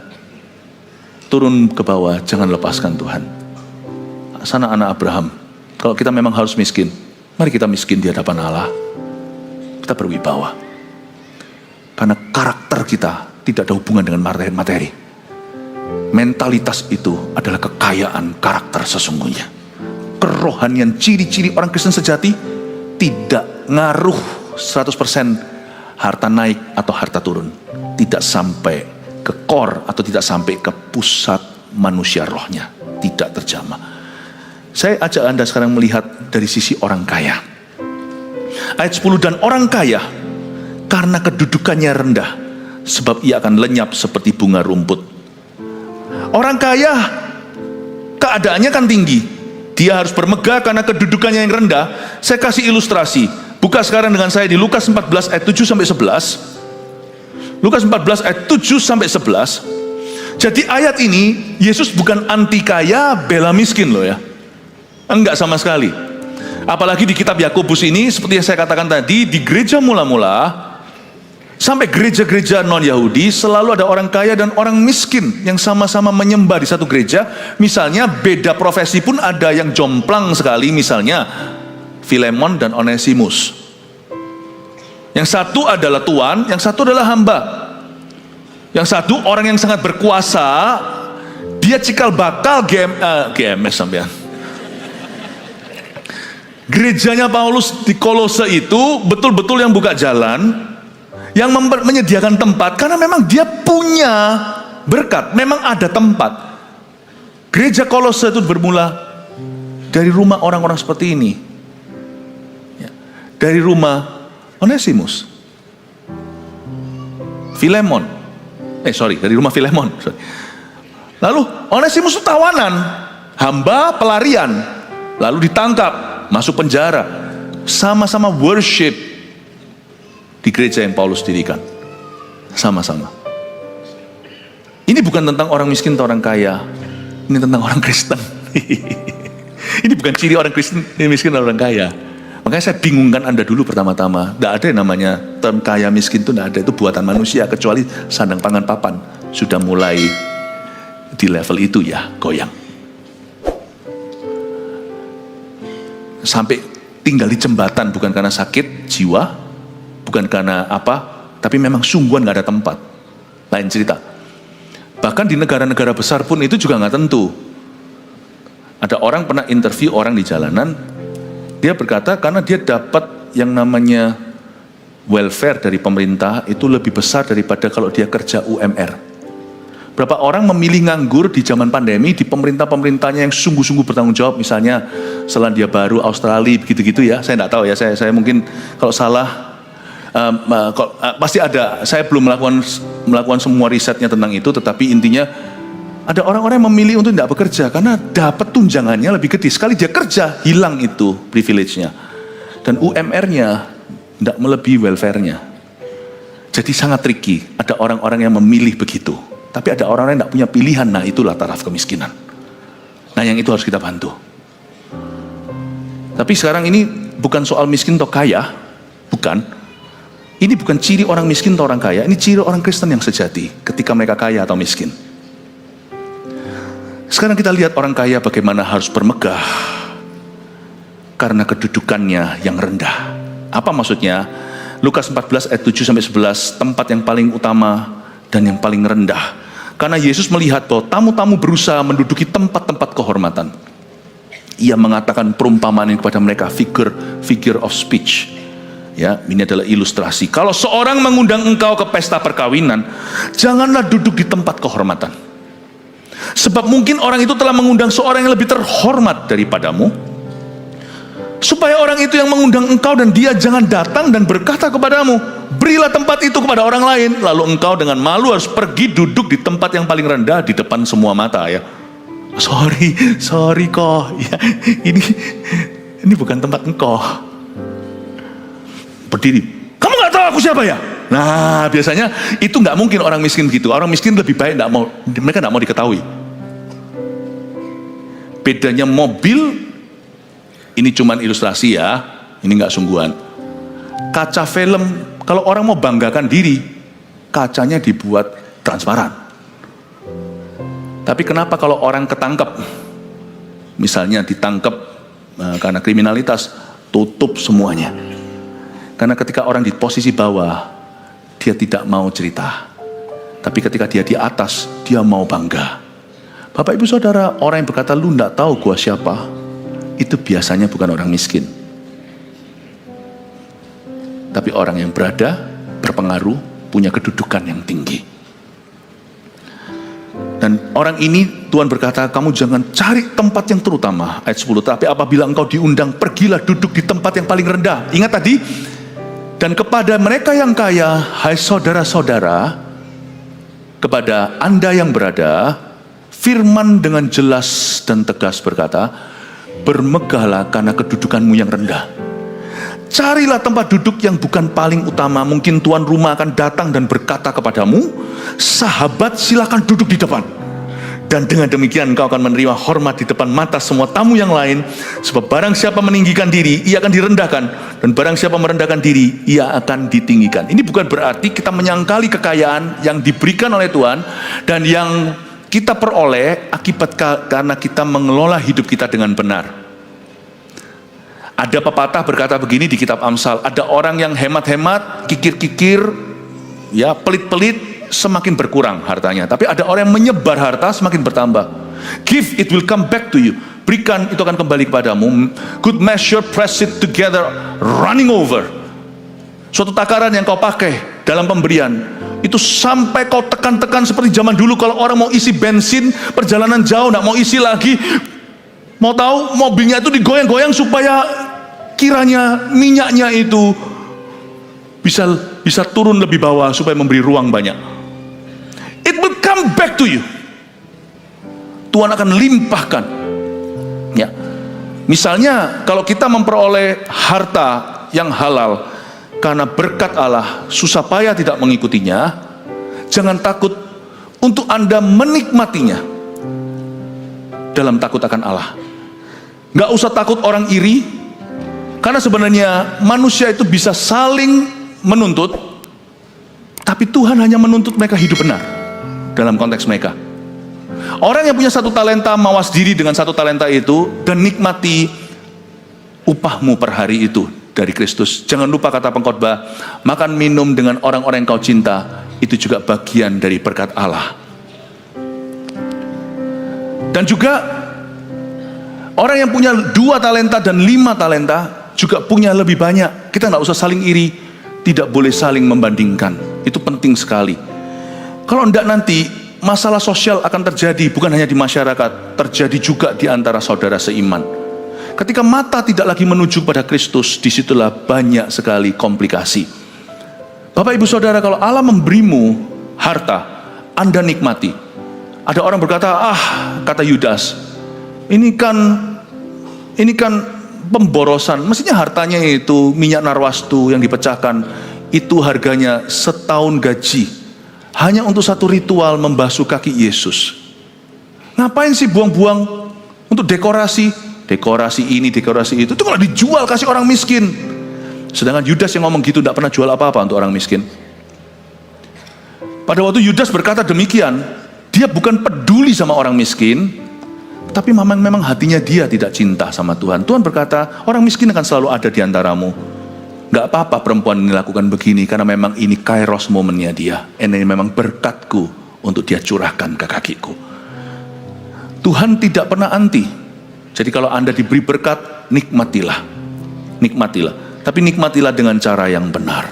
Turun ke bawah, jangan lepaskan Tuhan. Sana anak Abraham. Kalau kita memang harus miskin, mari kita miskin di hadapan Allah. Kita berwibawa. Karena karakter kita tidak ada hubungan dengan materi. Mentalitas itu adalah kekayaan karakter sesungguhnya. Kerohanian, ciri-ciri orang Kristen sejati tidak ngaruh 100% harta naik atau harta turun. Tidak sampai ke core atau tidak sampai ke pusat manusia rohnya. Tidak terjamah. Saya ajak Anda sekarang melihat dari sisi orang kaya. Ayat 10, dan orang kaya karena kedudukannya rendah, sebab ia akan lenyap seperti bunga rumput. Orang kaya keadaannya kan tinggi, dia harus bermegah karena kedudukannya yang rendah. Saya kasih ilustrasi. Buka sekarang dengan saya di Lukas 14 ayat 7 sampai 11. Lukas 14 ayat 7 sampai 11. Jadi ayat ini Yesus bukan anti kaya bela miskin loh ya. Enggak sama sekali. Apalagi di kitab Yakobus ini, seperti yang saya katakan tadi, di gereja mula-mula sampai gereja-gereja non-Yahudi selalu ada orang kaya dan orang miskin yang sama-sama menyembah di satu gereja. Misalnya beda profesi pun ada yang jomplang sekali, misalnya Filemon dan Onesimus. Yang satu adalah tuan, yang satu adalah hamba. Yang satu orang yang sangat berkuasa, dia cikal bakal GMS sampean. Gerejanya Paulus di Kolose itu betul-betul yang buka jalan, yang menyediakan tempat, karena memang dia punya berkat, memang ada tempat. Gereja Kolose itu bermula dari rumah orang-orang seperti ini, ya, dari rumah Onesimus, dari rumah Filemon. Lalu Onesimus itu tawanan, hamba pelarian, lalu ditangkap, masuk penjara, sama-sama worship di gereja yang Paulus dirikan. Sama-sama. Ini bukan tentang orang miskin atau orang kaya, ini tentang orang Kristen. Ini bukan ciri orang Kristen, ini miskin atau orang kaya. Makanya saya bingungkan Anda dulu pertama-tama. Tidak ada yang namanya term kaya miskin itu, tidak ada. Itu buatan manusia, kecuali sandang pangan papan sudah mulai di level itu ya, goyang. Sampai tinggal di jembatan bukan karena sakit jiwa, bukan karena apa, tapi memang sungguhan nggak ada tempat. Lain cerita. Bahkan di negara-negara besar pun itu juga nggak tentu. Ada orang pernah interview orang di jalanan, dia berkata karena dia dapat yang namanya welfare dari pemerintah itu lebih besar daripada kalau dia kerja UMR. Berapa orang memilih nganggur di zaman pandemi di pemerintah-pemerintahnya yang sungguh-sungguh bertanggung jawab, misalnya Selandia Baru, Australia, begitu-gitu ya. Saya nggak tahu ya, saya mungkin kalau salah pasti ada. Saya belum melakukan semua risetnya tentang itu, tetapi intinya ada orang-orang yang memilih untuk tidak bekerja karena dapat tunjangannya lebih gede. Sekali dia kerja, hilang itu privilege-nya. Dan UMR-nya tidak melebihi welfare-nya. Jadi sangat tricky. Ada orang-orang yang memilih begitu. Tapi ada orang-orang yang tidak punya pilihan. Nah, itulah taraf kemiskinan. Nah, yang itu harus kita bantu. Tapi sekarang ini bukan soal miskin atau kaya. Bukan. Ini bukan ciri orang miskin atau orang kaya. Ini ciri orang Kristen yang sejati ketika mereka kaya atau miskin. Sekarang kita lihat orang kaya bagaimana harus bermegah karena kedudukannya yang rendah. Apa maksudnya? Lukas 14 ayat 7-11, tempat yang paling utama dan yang paling rendah. Karena Yesus melihat bahwa tamu-tamu berusaha menduduki tempat-tempat kehormatan. Ia mengatakan perumpamaan kepada mereka, figure of speech. Ya, ini adalah ilustrasi. Kalau seorang mengundang engkau ke pesta perkawinan, janganlah duduk di tempat kehormatan. Sebab mungkin orang itu telah mengundang seorang yang lebih terhormat daripadamu, supaya orang itu yang mengundang engkau dan dia jangan datang dan berkata kepadamu, berilah tempat itu kepada orang lain, lalu engkau dengan malu harus pergi duduk di tempat yang paling rendah di depan semua mata ya. Sorry kok ya, ini bukan tempat engkau. Berdiri, kamu gak tahu aku siapa ya? Nah, biasanya itu nggak mungkin orang miskin gitu. Orang miskin lebih baik mereka nggak mau diketahui. Bedanya mobil, ini cuman ilustrasi ya, ini nggak sungguhan. Kaca film, kalau orang mau banggakan diri, kacanya dibuat transparan. Tapi kenapa kalau orang ketangkep, misalnya ditangkap karena kriminalitas, tutup semuanya? Karena ketika orang di posisi bawah, dia tidak mau cerita. Tapi ketika dia di atas, dia mau bangga. Bapak ibu saudara, orang yang berkata, lu enggak tahu gua siapa, itu biasanya bukan orang miskin. Tapi orang yang berpengaruh, punya kedudukan yang tinggi. Dan orang ini Tuhan berkata, kamu jangan cari tempat yang terutama. Ayat 10, tapi apabila engkau diundang, pergilah duduk di tempat yang paling rendah. Ingat tadi, dan kepada mereka yang kaya, hai saudara-saudara, kepada Anda yang berada, firman dengan jelas dan tegas berkata, bermegahlah karena kedudukanmu yang rendah. Carilah tempat duduk yang bukan paling utama. Mungkin tuan rumah akan datang dan berkata kepadamu, sahabat silakan duduk di depan. Dan dengan demikian engkau akan menerima hormat di depan mata semua tamu yang lain. Sebab barang siapa meninggikan diri, ia akan direndahkan. Dan barang siapa merendahkan diri, ia akan ditinggikan. Ini bukan berarti kita menyangkali kekayaan yang diberikan oleh Tuhan dan yang kita peroleh akibat karena kita mengelola hidup kita dengan benar. Ada pepatah berkata begini di kitab Amsal, ada orang yang hemat-hemat, kikir-kikir, ya pelit-pelit, semakin berkurang hartanya. Tapi ada orang yang menyebar harta semakin bertambah. Give, it will come back to you. Berikan, itu akan kembali kepadamu. Good measure, press it together, running over. Suatu takaran yang kau pakai dalam pemberian, itu sampai kau tekan-tekan seperti zaman dulu. Kalau orang mau isi bensin, perjalanan jauh, nggak mau isi lagi, mau tahu mobilnya itu digoyang-goyang supaya kiranya minyaknya itu bisa turun lebih bawah supaya memberi ruang banyak. It will come back to you. Tuhan akan limpahkan. Ya. Misalnya kalau kita memperoleh harta yang halal karena berkat Allah, susah payah tidak mengikutinya, jangan takut untuk Anda menikmatinya dalam takut akan Allah. Gak usah takut orang iri, karena sebenarnya manusia itu bisa saling menuntut, tapi Tuhan hanya menuntut mereka hidup benar dalam konteks mereka. Orang yang punya 1 talenta, mawas diri dengan 1 talenta itu dan nikmati upahmu per hari itu dari Kristus. Jangan lupa kata pengkhotbah, makan minum dengan orang-orang yang kau cinta, itu juga bagian dari berkat Allah. Dan juga orang yang punya 2 talenta dan 5 talenta juga punya lebih banyak. Kita nggak usah saling iri, tidak boleh saling membandingkan. Itu penting sekali. Kalau enggak nanti masalah sosial akan terjadi, bukan hanya di masyarakat, terjadi juga di antara saudara seiman. Ketika mata tidak lagi menuju pada Kristus, disitulah banyak sekali komplikasi. Bapak ibu saudara, kalau Allah memberimu harta, Anda nikmati. Ada orang berkata, kata Yudas, ini kan pemborosan. Mestinya hartanya itu minyak narwastu yang dipecahkan, itu harganya setahun gaji, hanya untuk 1 ritual membasuh kaki Yesus. Ngapain sih buang-buang untuk dekorasi ini, dekorasi itu kalau dijual kasih orang miskin. Sedangkan Yudas yang ngomong gitu tidak pernah jual apa-apa untuk orang miskin. Pada waktu Yudas berkata demikian, dia bukan peduli sama orang miskin, tapi memang hatinya dia tidak cinta sama Tuhan. Tuhan berkata, orang miskin akan selalu ada di antaramu. Gak apa-apa perempuan ini lakukan begini, karena memang ini kairos momennya dia. Ini memang berkatku untuk dia curahkan ke kakiku. Tuhan tidak pernah anti. Jadi kalau Anda diberi berkat, nikmatilah. Tapi nikmatilah dengan cara yang benar.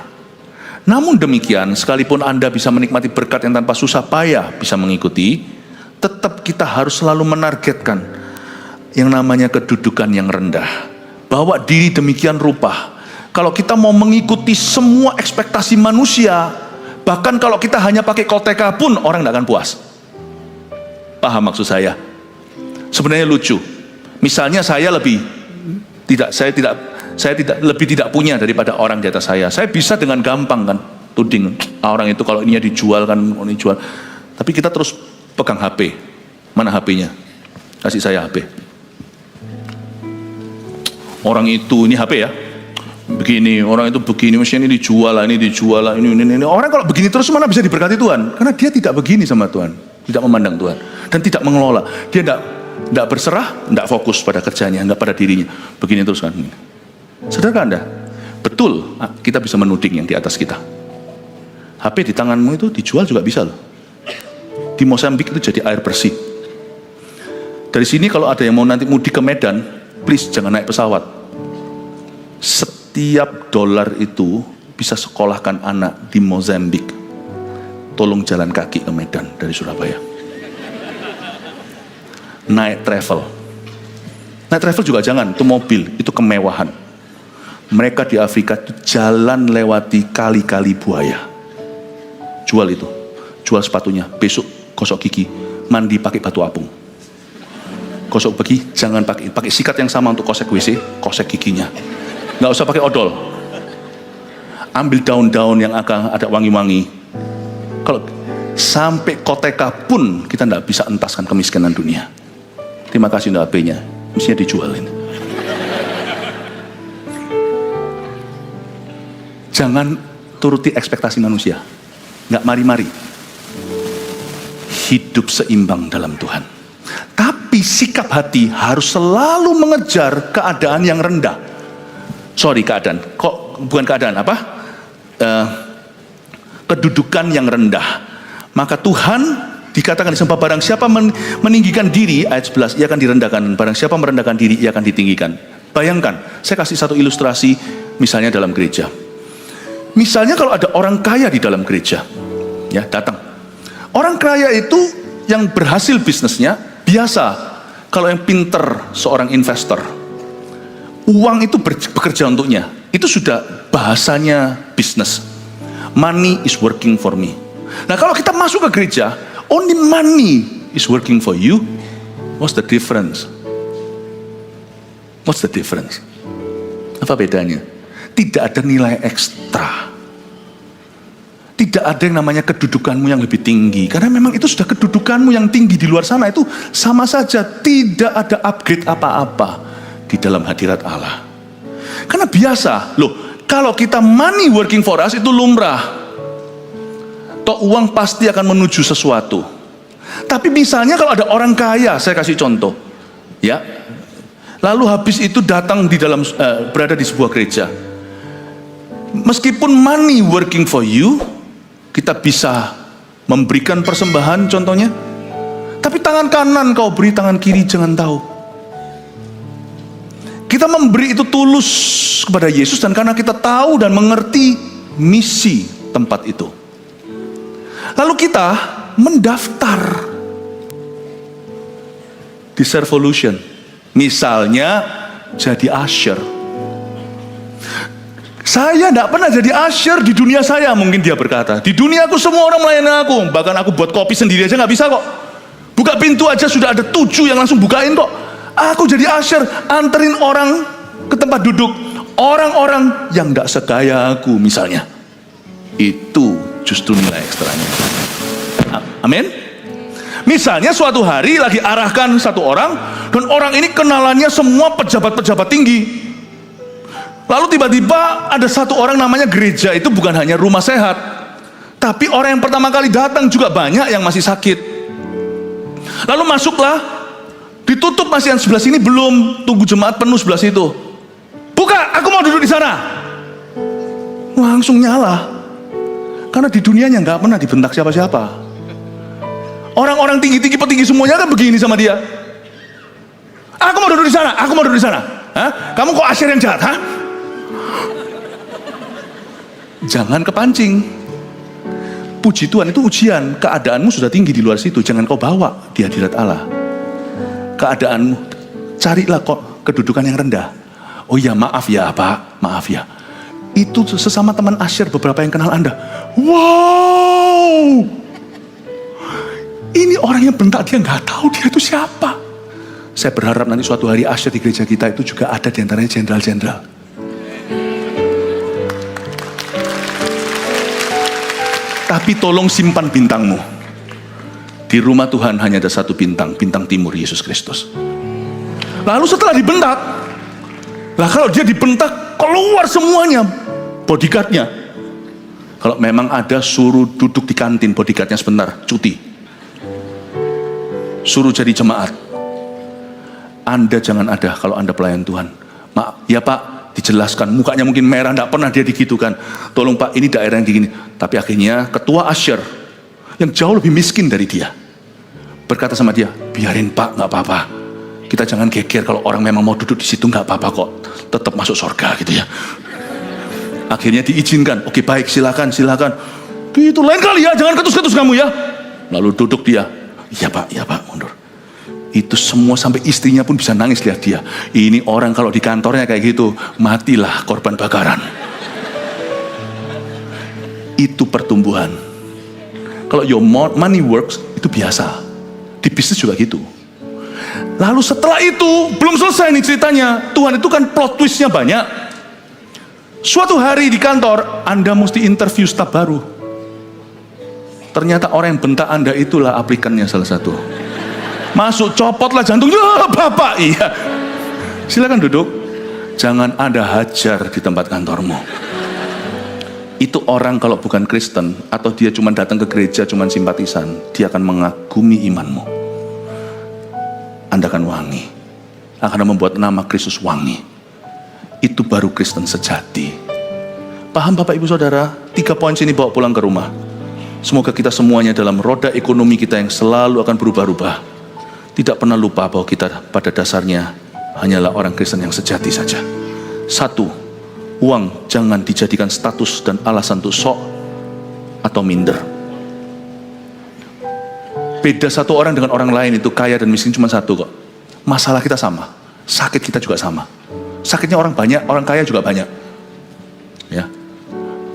Namun demikian, sekalipun Anda bisa menikmati berkat yang tanpa susah payah bisa mengikuti, tetap kita harus selalu menargetkan yang namanya kedudukan yang rendah. Bawa diri demikian rupa. Kalau kita mau mengikuti semua ekspektasi manusia, bahkan kalau kita hanya pakai koteka pun orang tidak akan puas. Paham maksud saya? Sebenarnya lucu. Misalnya saya tidak punya daripada orang di atas saya. Saya bisa dengan gampang kan tuding orang itu kalau ininya dijual kan, ini jual. Tapi kita terus pegang HP. Mana HP-nya? Kasih saya HP. Orang itu ini HP ya. Begini, orang itu begini, mestinya ini dijual lah, ini. Orang kalau begini terus mana bisa diberkati Tuhan? Karena dia tidak begini sama Tuhan, tidak memandang Tuhan, dan tidak mengelola. Dia tidak berserah, tidak fokus pada kerjanya, tidak pada dirinya. Begini terus kan. Saudara Anda, betul kita bisa menuding yang di atas kita. HP di tanganmu itu dijual juga bisa loh. Di Mozambik itu jadi air bersih. Dari sini kalau ada yang mau nanti mudik ke Medan, please jangan naik pesawat. Setiap dolar itu bisa sekolahkan anak di Mozambik. Tolong jalan kaki ke Medan dari Surabaya. Naik travel juga jangan, itu mobil, itu kemewahan. Mereka di Afrika itu jalan lewati kali-kali buaya. Jual itu, jual sepatunya, besok gosok gigi, mandi pakai batu apung. Gosok gigi, jangan pakai sikat yang sama untuk kosek WC, kosek giginya. Nggak usah pakai odol. Ambil daun-daun yang akan ada wangi-wangi. Kalau sampai koteka pun kita nggak bisa entaskan kemiskinan dunia. Terima kasih untuk HP-nya, mestinya dijualin. Jangan turuti ekspektasi manusia. Nggak mari-mari. Hidup seimbang dalam Tuhan. Tapi sikap hati harus selalu mengejar keadaan yang rendah. Kedudukan yang rendah. Maka Tuhan dikatakan di sembah, barang siapa meninggikan diri, ayat 11, ia akan direndahkan. Barang siapa merendahkan diri, ia akan ditinggikan. Bayangkan, saya kasih satu ilustrasi, misalnya dalam gereja. Misalnya kalau ada orang kaya di dalam gereja, ya datang. Orang kaya itu yang berhasil bisnisnya, biasa. Kalau yang pinter, seorang investor, uang itu bekerja untuknya. Itu sudah bahasanya bisnis. Money is working for me. Nah kalau kita masuk ke gereja, only money is working for you. What's the difference? What's the difference? Apa bedanya? Tidak ada nilai ekstra. Tidak ada yang namanya kedudukanmu yang lebih tinggi. Karena memang itu sudah kedudukanmu yang tinggi di luar sana. Itu sama saja. Tidak ada upgrade apa-apa di dalam hadirat Allah. Karena biasa, loh, kalau kita money working for us itu lumrah. Toh uang pasti akan menuju sesuatu. Tapi misalnya kalau ada orang kaya, saya kasih contoh, ya, lalu habis itu datang di dalam berada di sebuah gereja. Meskipun money working for you, kita bisa memberikan persembahan contohnya. Tapi tangan kanan kau beri, tangan kiri jangan tahu. Kita memberi itu tulus kepada Yesus dan karena kita tahu dan mengerti misi tempat itu. Lalu kita mendaftar di Servolution. Misalnya jadi usher. Saya tidak pernah jadi usher di dunia saya, mungkin dia berkata. Di dunia aku semua orang melayani aku. Bahkan aku buat kopi sendiri aja nggak bisa kok. Buka pintu aja sudah ada 7 yang langsung bukain kok. Aku jadi usher, anterin orang ke tempat duduk. Orang-orang yang tidak sekaya aku misalnya. Itu justru nilai ekstranya. Amin. Misalnya suatu hari lagi arahkan satu orang, dan orang ini kenalannya semua pejabat-pejabat tinggi. Lalu tiba-tiba ada satu orang namanya gereja, itu bukan hanya rumah sehat, tapi orang yang pertama kali datang juga banyak yang masih sakit. Lalu masuklah, ditutup masih yang sebelah sini belum, tunggu jemaat penuh sebelah situ. Buka, aku mau duduk di sana. Langsung nyala. Karena di dunianya nggak pernah dibentak siapa-siapa. Orang-orang tinggi-tinggi petinggi semuanya kan begini sama dia. Aku mau duduk di sana, aku mau duduk di sana. Hah? Kamu kok asyir yang jahat, hah? Jangan kepancing. Puji Tuhan itu ujian. Keadaanmu sudah tinggi di luar situ, jangan kau bawa di hadirat Allah. Keadaanmu, carilah kok kedudukan yang rendah. Oh ya, maaf ya Pak, maaf ya. Itu sesama teman asyir beberapa yang kenal Anda. Wow, ini orang yang bentak dia nggak tahu dia itu siapa. Saya berharap nanti suatu hari asyir di gereja kita itu juga ada di antaranya jenderal-jenderal. Tapi tolong simpan bintangmu. Di rumah Tuhan hanya ada satu bintang, bintang timur Yesus Kristus. Lalu setelah dibentak, lah kalau dia dibentak keluar semuanya bodyguardnya. Kalau memang ada, suruh duduk di kantin bodyguardnya sebentar, cuti. Suruh jadi jemaat. Anda jangan ada kalau Anda pelayan Tuhan. Maaf, ya Pak, dijelaskan. Mukanya mungkin merah, tidak pernah dia digitukan. Tolong Pak, ini daerah yang begini. Tapi akhirnya ketua asyir yang jauh lebih miskin dari dia berkata sama dia, biarin Pak, nggak apa-apa. Kita jangan geger, kalau orang memang mau duduk di situ nggak apa-apa kok. Tetap masuk surga gitu ya. Akhirnya diizinkan. Oke baik, silakan. Gitu, lain kali ya, jangan ketus-ketus kamu ya. Lalu duduk dia. Iya Pak, mundur. Itu semua sampai istrinya pun bisa nangis lihat dia. Ini orang kalau di kantornya kayak gitu, matilah korban bakaran. Itu pertumbuhan. Kalau your money works, itu biasa. Di bisnis juga gitu. Lalu setelah itu, belum selesai nih ceritanya. Tuhan itu kan plot twistnya banyak. Suatu hari di kantor, Anda mesti interview staf baru. Ternyata orang yang bentak Anda itulah aplikannya salah satu. Masuk, copotlah jantungnya, Bapak, iya. Silakan duduk. Jangan Anda hajar di tempat kantormu. Itu orang kalau bukan Kristen, atau dia cuma datang ke gereja, cuma simpatisan, dia akan mengagumi imanmu. Anda akan wangi. Akan membuat nama Kristus wangi. Itu baru Kristen sejati. Paham Bapak Ibu Saudara? 3 poin sini bawa pulang ke rumah. Semoga kita semuanya dalam roda ekonomi kita yang selalu akan berubah-ubah, tidak pernah lupa bahwa kita pada dasarnya hanyalah orang Kristen yang sejati saja. 1, uang jangan dijadikan status dan alasan untuk sok atau minder. Beda satu orang dengan orang lain itu kaya dan miskin cuma satu kok. Masalah kita sama, sakit kita juga sama. Sakitnya orang banyak, orang kaya juga banyak. Ya,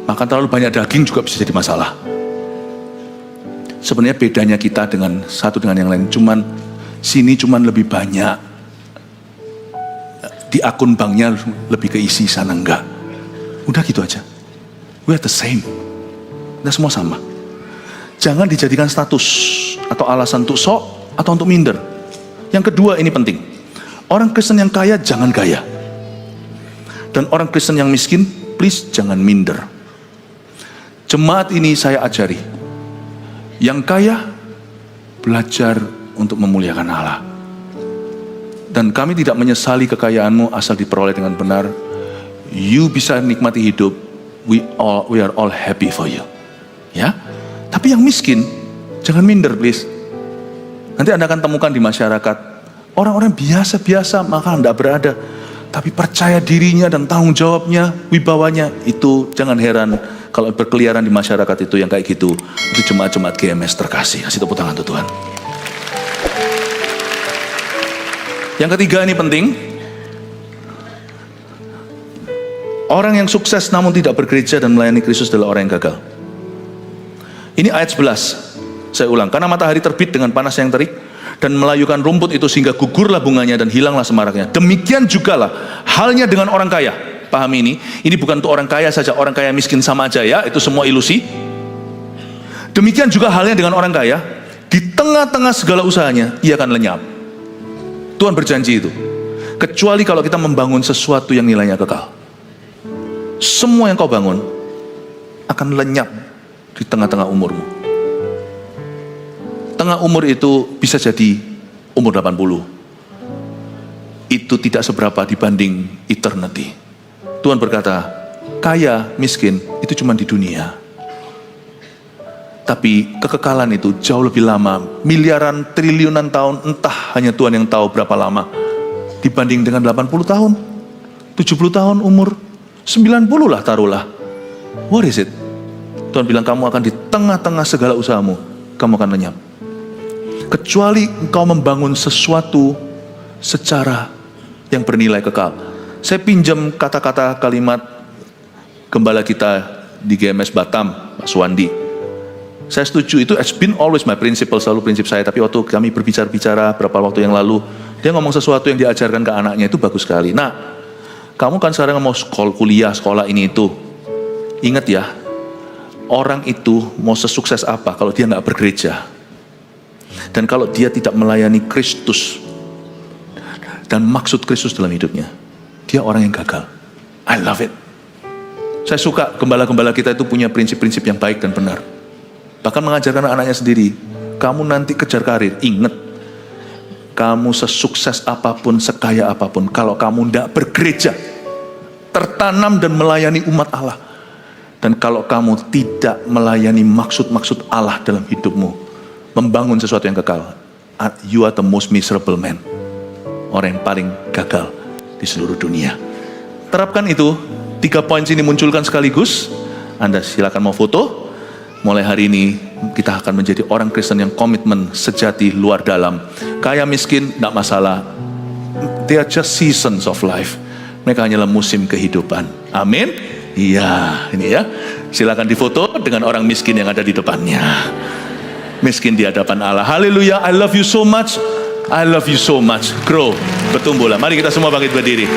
makan terlalu banyak daging juga bisa jadi masalah. Sebenarnya bedanya kita dengan satu dengan yang lain, sini cuman lebih banyak. Di di akun banknya lebih keisi sana enggak. Udah gitu aja. We are the same. Kita semua sama. Jangan dijadikan status atau alasan untuk sok atau untuk minder. Yang kedua ini penting. Orang Kristen yang kaya jangan gaya. Dan orang Kristen yang miskin, please jangan minder. Jemaat ini saya ajari. Yang kaya belajar untuk memuliakan Allah. Dan kami tidak menyesali kekayaanmu asal diperoleh dengan benar. You bisa nikmati hidup. We are all happy for you. Ya. Tapi yang miskin jangan minder, please. Nanti Anda akan temukan di masyarakat orang-orang biasa-biasa maka Anda berada. Tapi percaya dirinya dan tanggung jawabnya, wibawanya, itu jangan heran kalau berkeliaran di masyarakat itu yang kayak gitu. Itu jemaat-jemaat GMS terkasih. Kasih tepuk tangan untuk Tuhan. Yang ketiga ini penting. Orang yang sukses namun tidak bergereja dan melayani Kristus adalah orang yang gagal. Ini ayat 11. Saya ulang. Karena matahari terbit dengan panas yang terik dan melayukan rumput itu sehingga gugurlah bunganya dan hilanglah semaraknya. Demikian jugalah halnya dengan orang kaya. Pahami ini? Ini bukan untuk orang kaya saja. Orang kaya miskin sama aja ya. Itu semua ilusi. Demikian juga halnya dengan orang kaya. Di tengah-tengah segala usahanya, ia akan lenyap. Tuhan berjanji itu. Kecuali kalau kita membangun sesuatu yang nilainya kekal. Semua yang kau bangun akan lenyap di tengah-tengah umurmu. Tengah umur itu bisa jadi umur 80. Itu tidak seberapa dibanding eternity. Tuhan berkata, kaya, miskin, itu cuma di dunia. Tapi kekekalan itu jauh lebih lama. Miliaran, triliunan tahun, entah hanya Tuhan yang tahu berapa lama. Dibanding dengan 80 tahun, 70 tahun umur, 90 lah taruhlah. What is it? Tuhan bilang kamu akan di tengah-tengah segala usahamu, kamu akan lenyap. Kecuali engkau membangun sesuatu secara yang bernilai kekal. Saya pinjam kata-kata kalimat gembala kita di GMS Batam, Pak Suwandi. Saya setuju, itu has been always my principle, selalu prinsip saya. Tapi waktu kami berbicara beberapa waktu yang lalu, dia ngomong sesuatu yang diajarkan ke anaknya, itu bagus sekali. Nah, kamu kan sekarang mau kuliah, sekolah ini itu. Ingat ya, orang itu mau sesukses apa kalau dia nggak bergereja. Dan kalau dia tidak melayani Kristus dan maksud Kristus dalam hidupnya, dia orang yang gagal. I love it. Saya suka gembala-gembala kita itu punya prinsip-prinsip yang baik dan benar. Bahkan mengajarkan anaknya sendiri, kamu nanti kejar karir, ingat, kamu sesukses apapun, sekaya apapun, kalau kamu tidak bergereja, tertanam dan melayani umat Allah, dan kalau kamu tidak melayani maksud-maksud Allah dalam hidupmu, membangun sesuatu yang kekal, you are the most miserable man. Orang yang paling gagal di seluruh dunia. Terapkan itu, 3 poin ini munculkan sekaligus. Anda silakan mau foto. Mulai hari ini kita akan menjadi orang Kristen yang komitmen sejati luar dalam. Kaya miskin tidak masalah. They are just seasons of life. Mereka hanyalah musim kehidupan. Amin. Iya, ini ya. Silakan difoto dengan orang miskin yang ada di depannya. Miskin di hadapan Allah. Haleluya. I love you so much. I love you so much. Grow, bertumbuhlah. Mari kita semua bangkit berdiri.